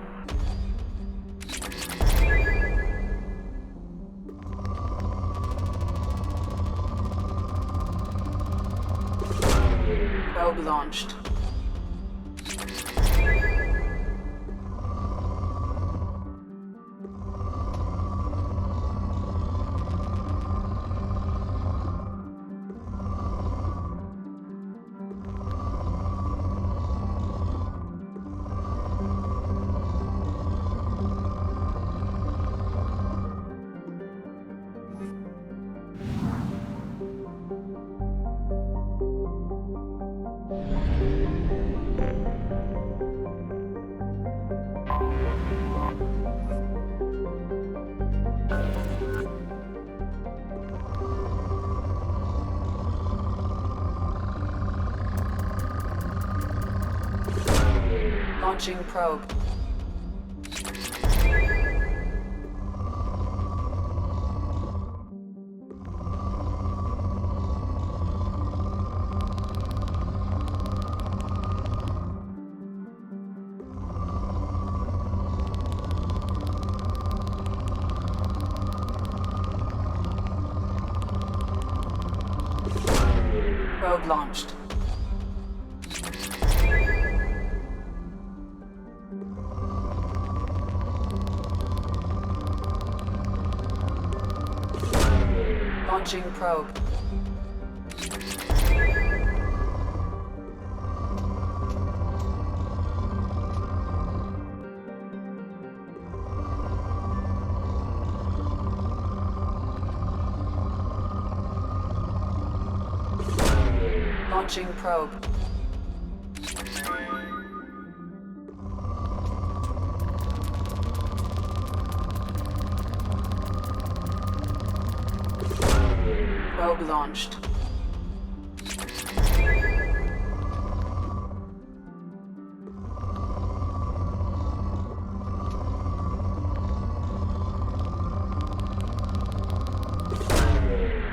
Probe launched. Launching probe. Probe launched. Launching probe. Launching probe. Probe launched.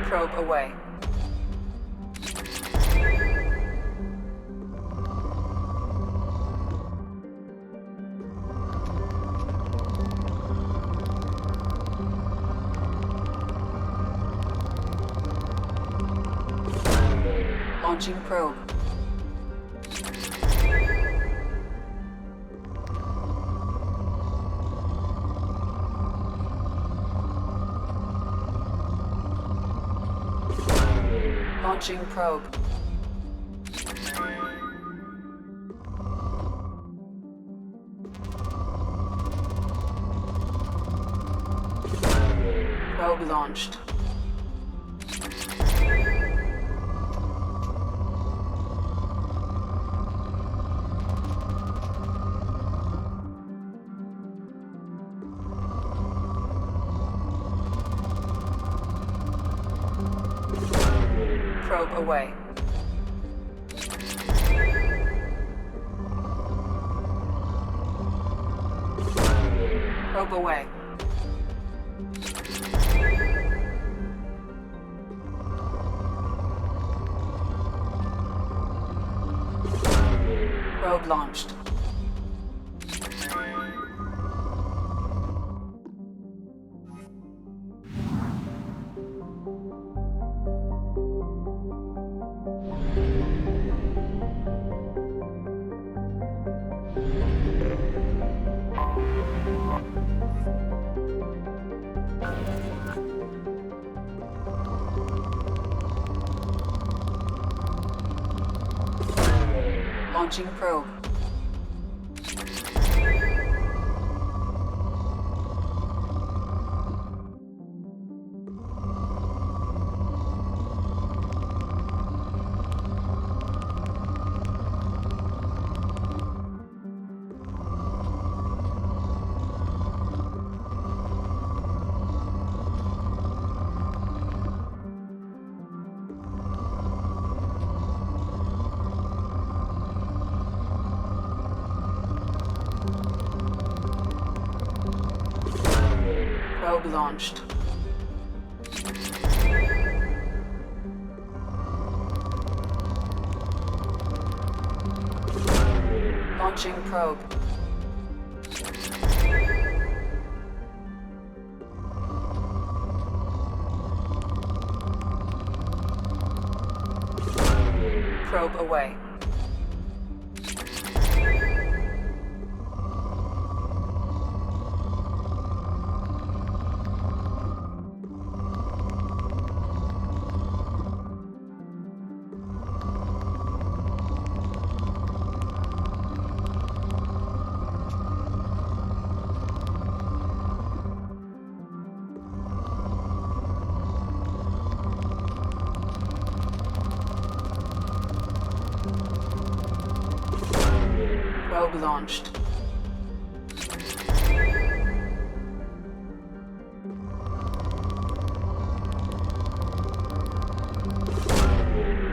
Probe away. Launching probe. Launching probe. Probe launched. Probe away. Probe away. Probe launched. Launching probe. Probe launched. Launching probe. Probe away. Probe launched.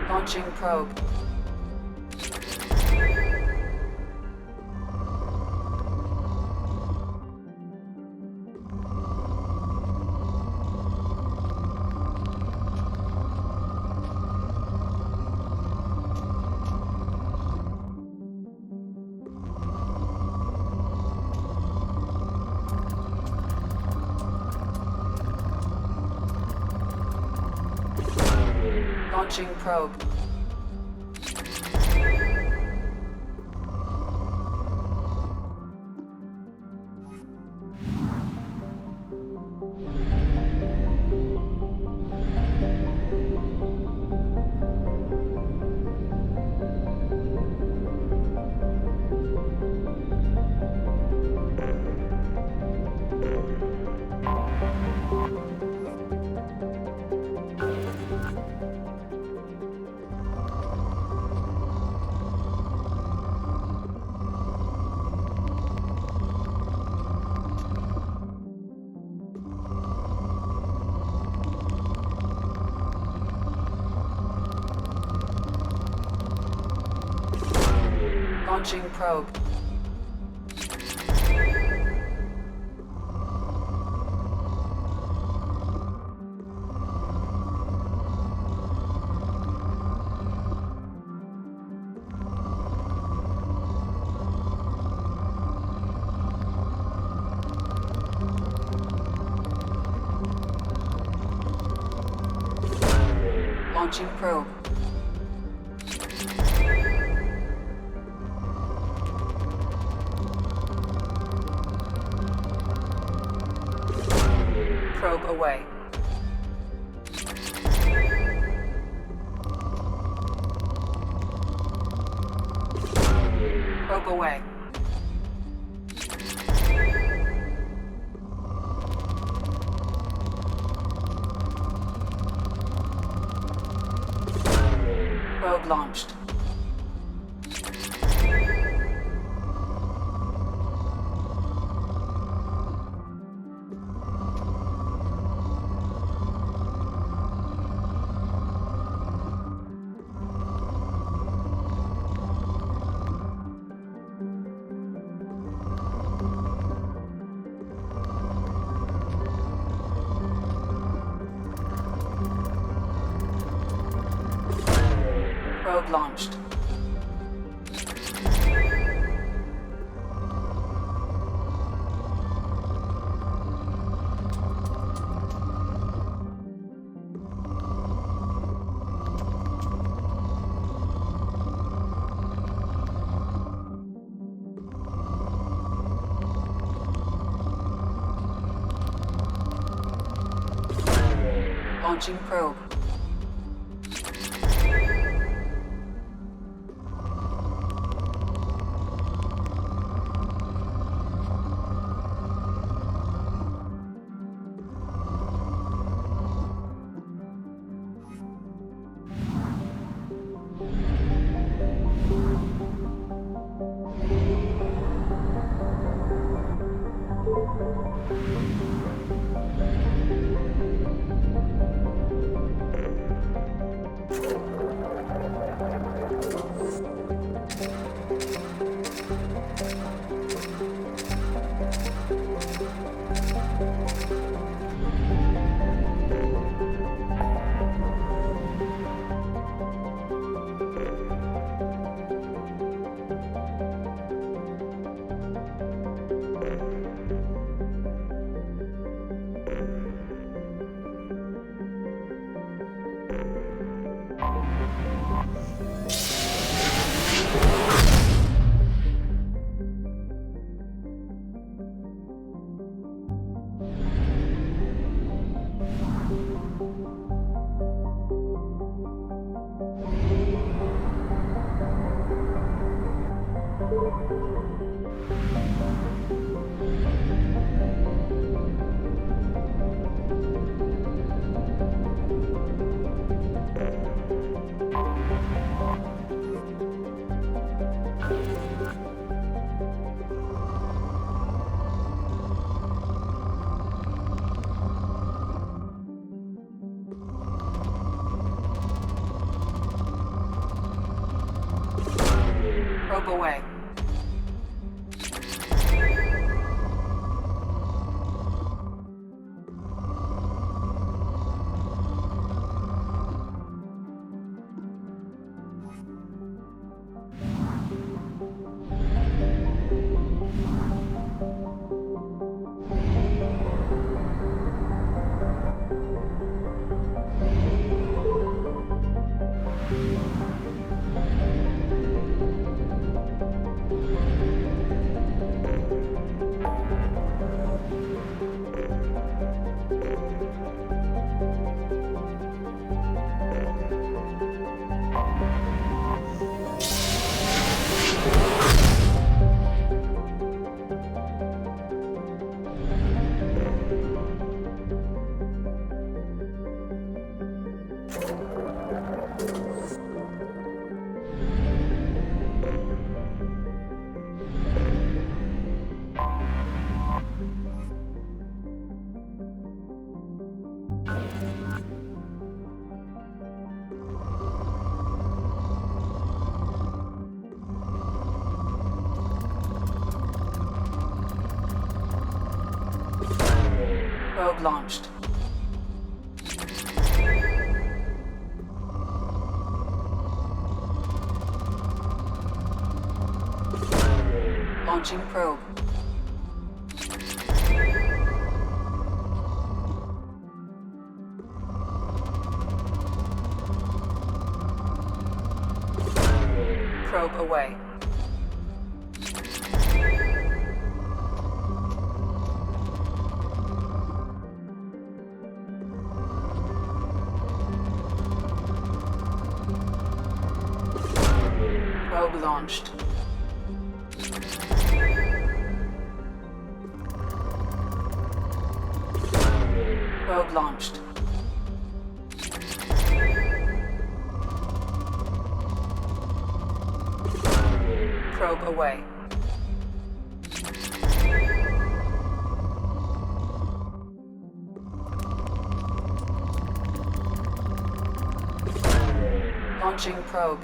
Launching probe. Launching probe. Launching probe. Launching probe. Probe away. Probe away. Probe launched. Probe launched. Launching probe. Probe away. Probe launched. Launching probe. Probe away. Probe launched. Probe launched. Probe away. Launching probe.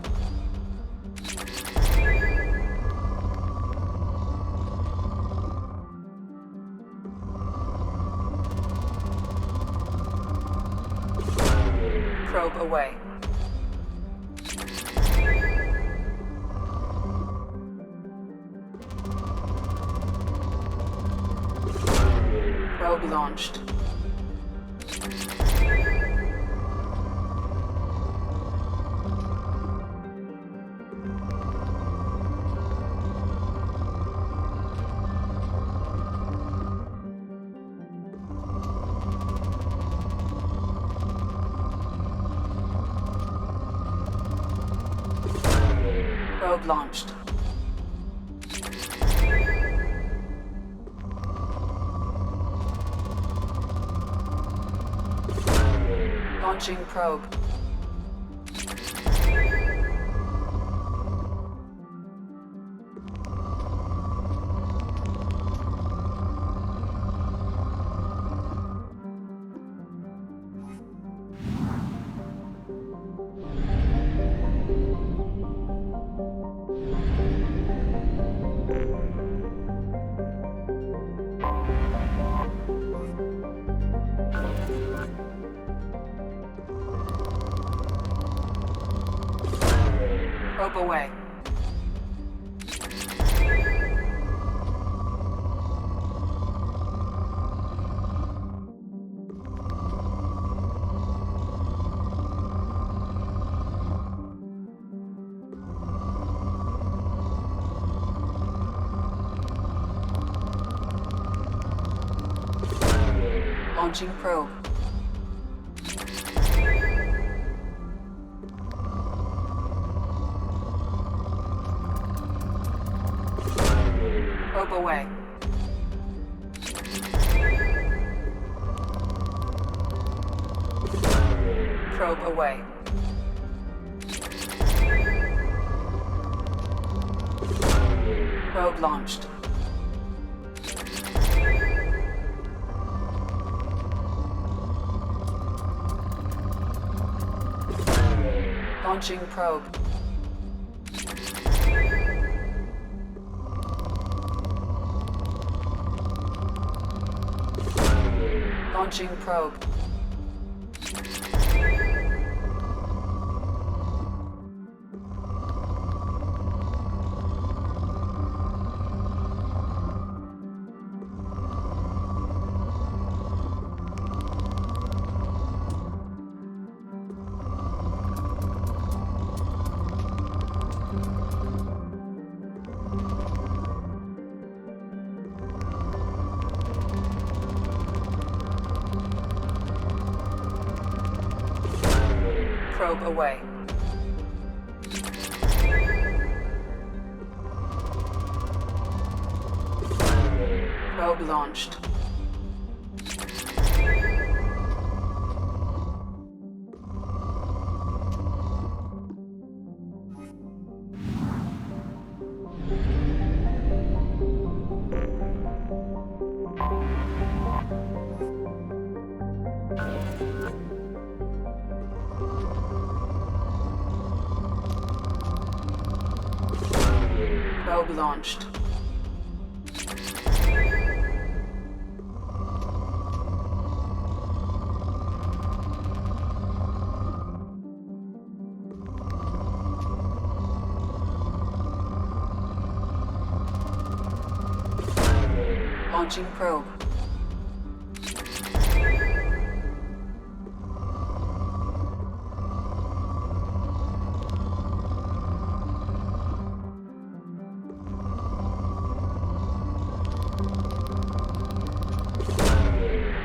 Probe away. Probe launched. Probe launched. Launching probe. Probe away. Launching probe. Probe away. Probe away. Probe launched. Launching probe. Launching probe. Probe away. Probe launched. Probe launched. Launching probe.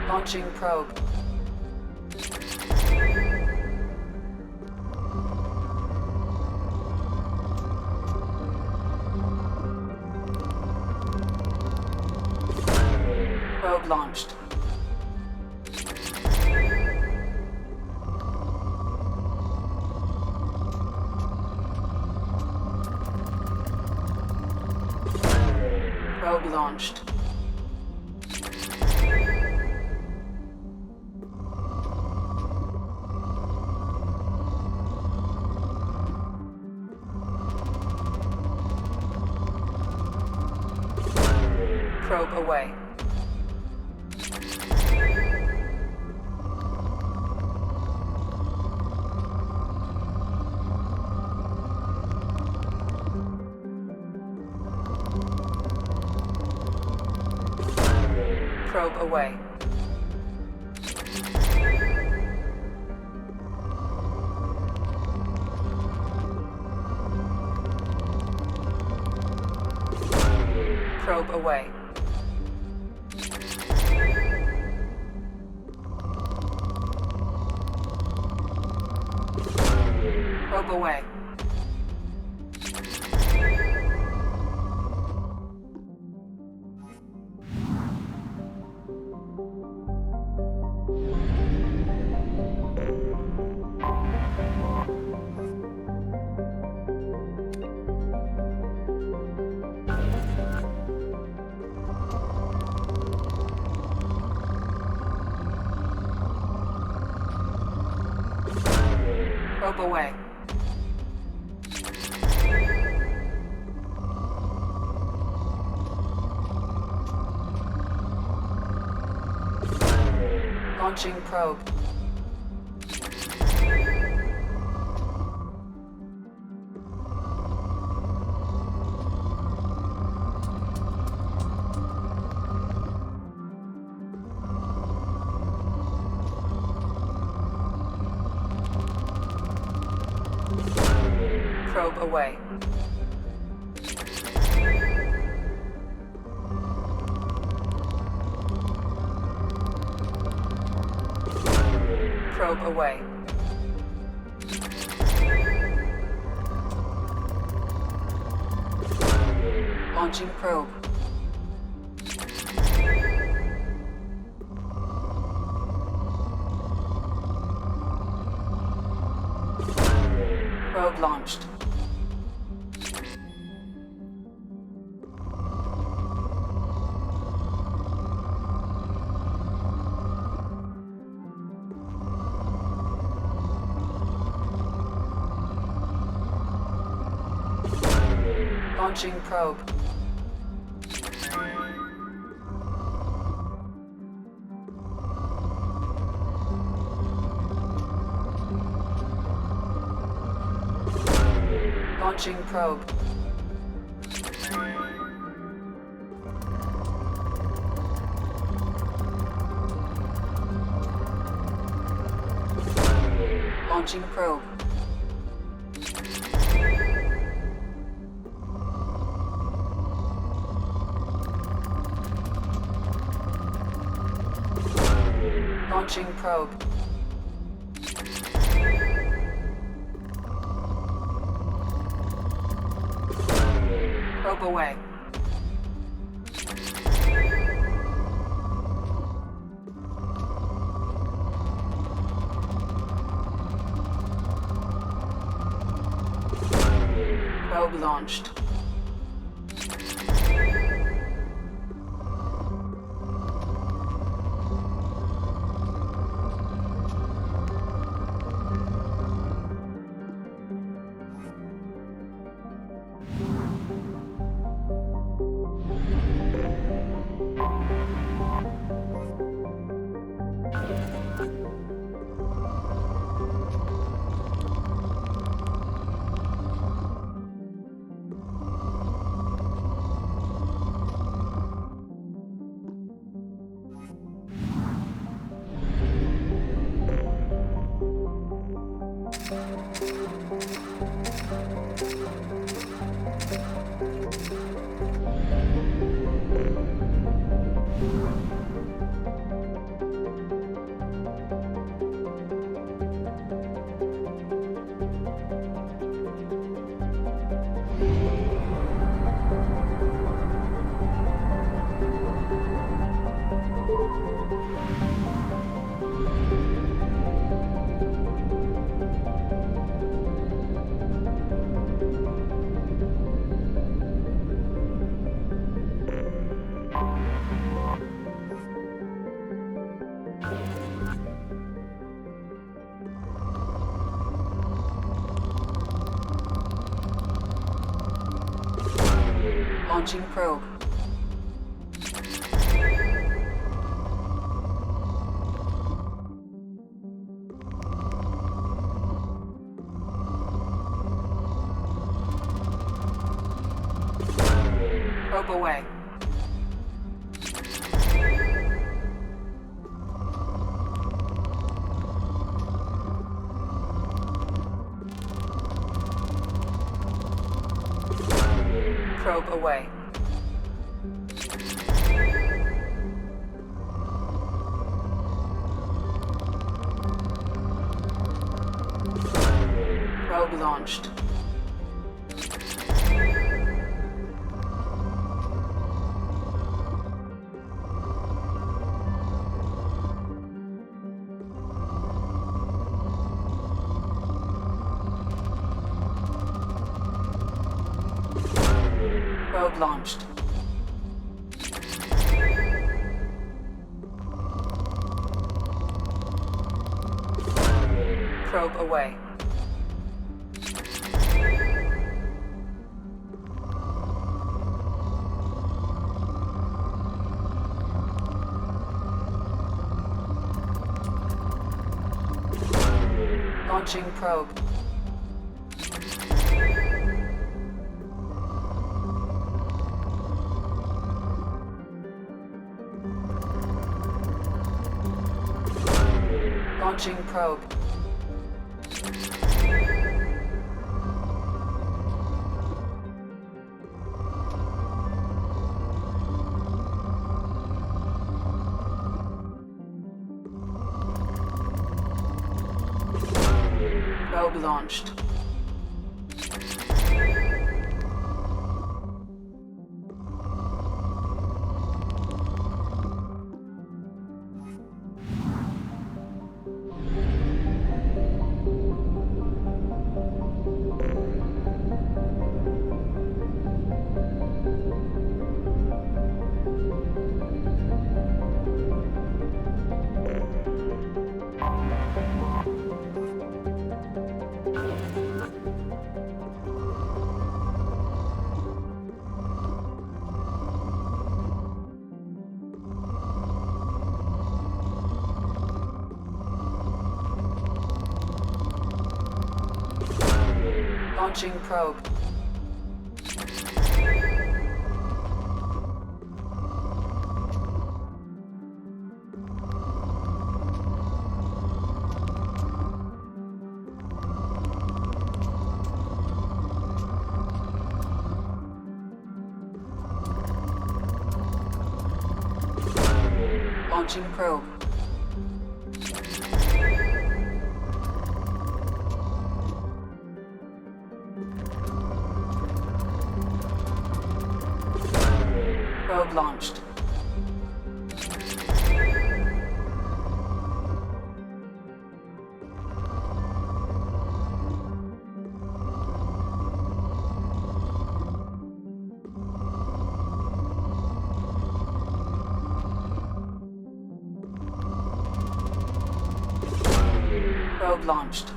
Launching probe. Probe launched. Probe launched. Probe away. Probe away. Probe away. Probe away. Probe away. Launching probe. Probe away. Probe away. Launching probe. Probe launched. Launching probe. Launching probe. Launching probe. Launching probe. Probe away. Probe launched. Launching probe. Probe away. Probe away. Probe launched. Probe launched. Probe away. Launching probe. Launching probe. Probe launched. Launching probe. Launching probe. Probe launched. Probe launched.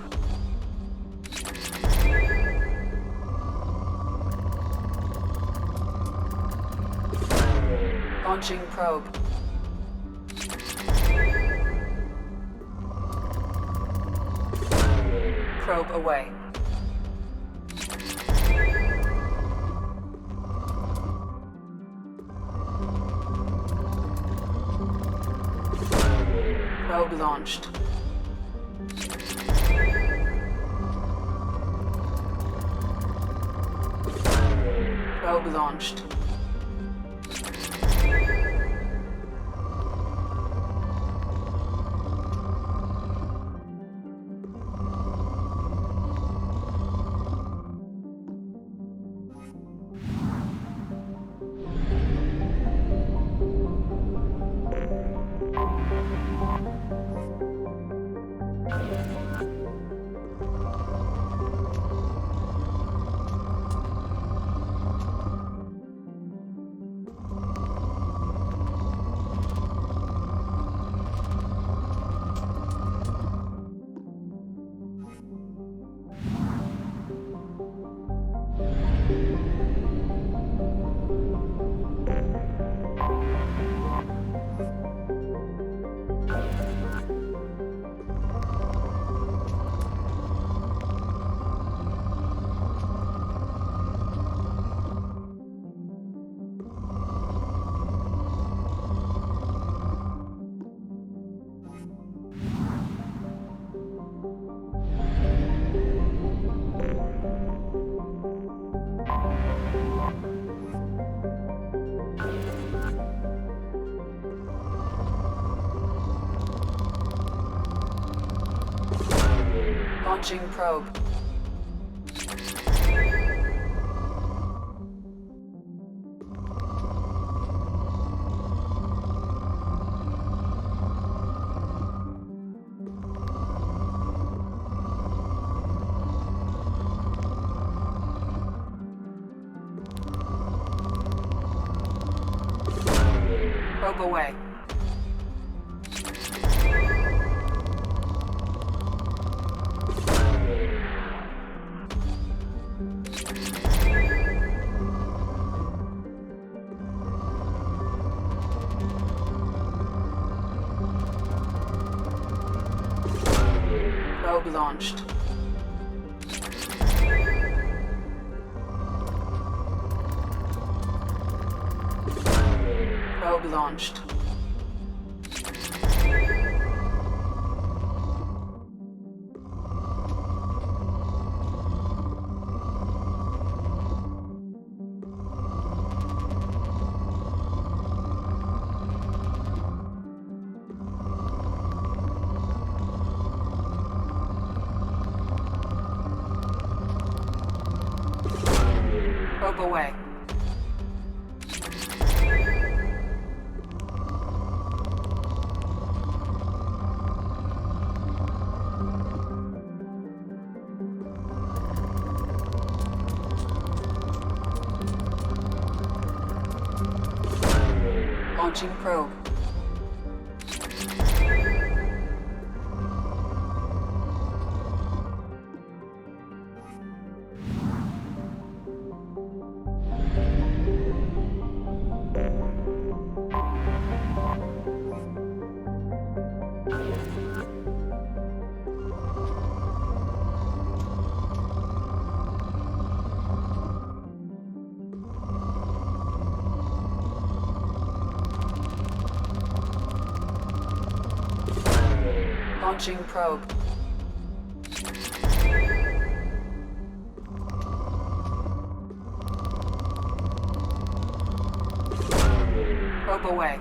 Launching probe. Probe away. Probe launched. Probe launched. Launching probe. Probe away. Probe launched. Probe launched. Probe away. Launching probe. Launching probe. Probe away.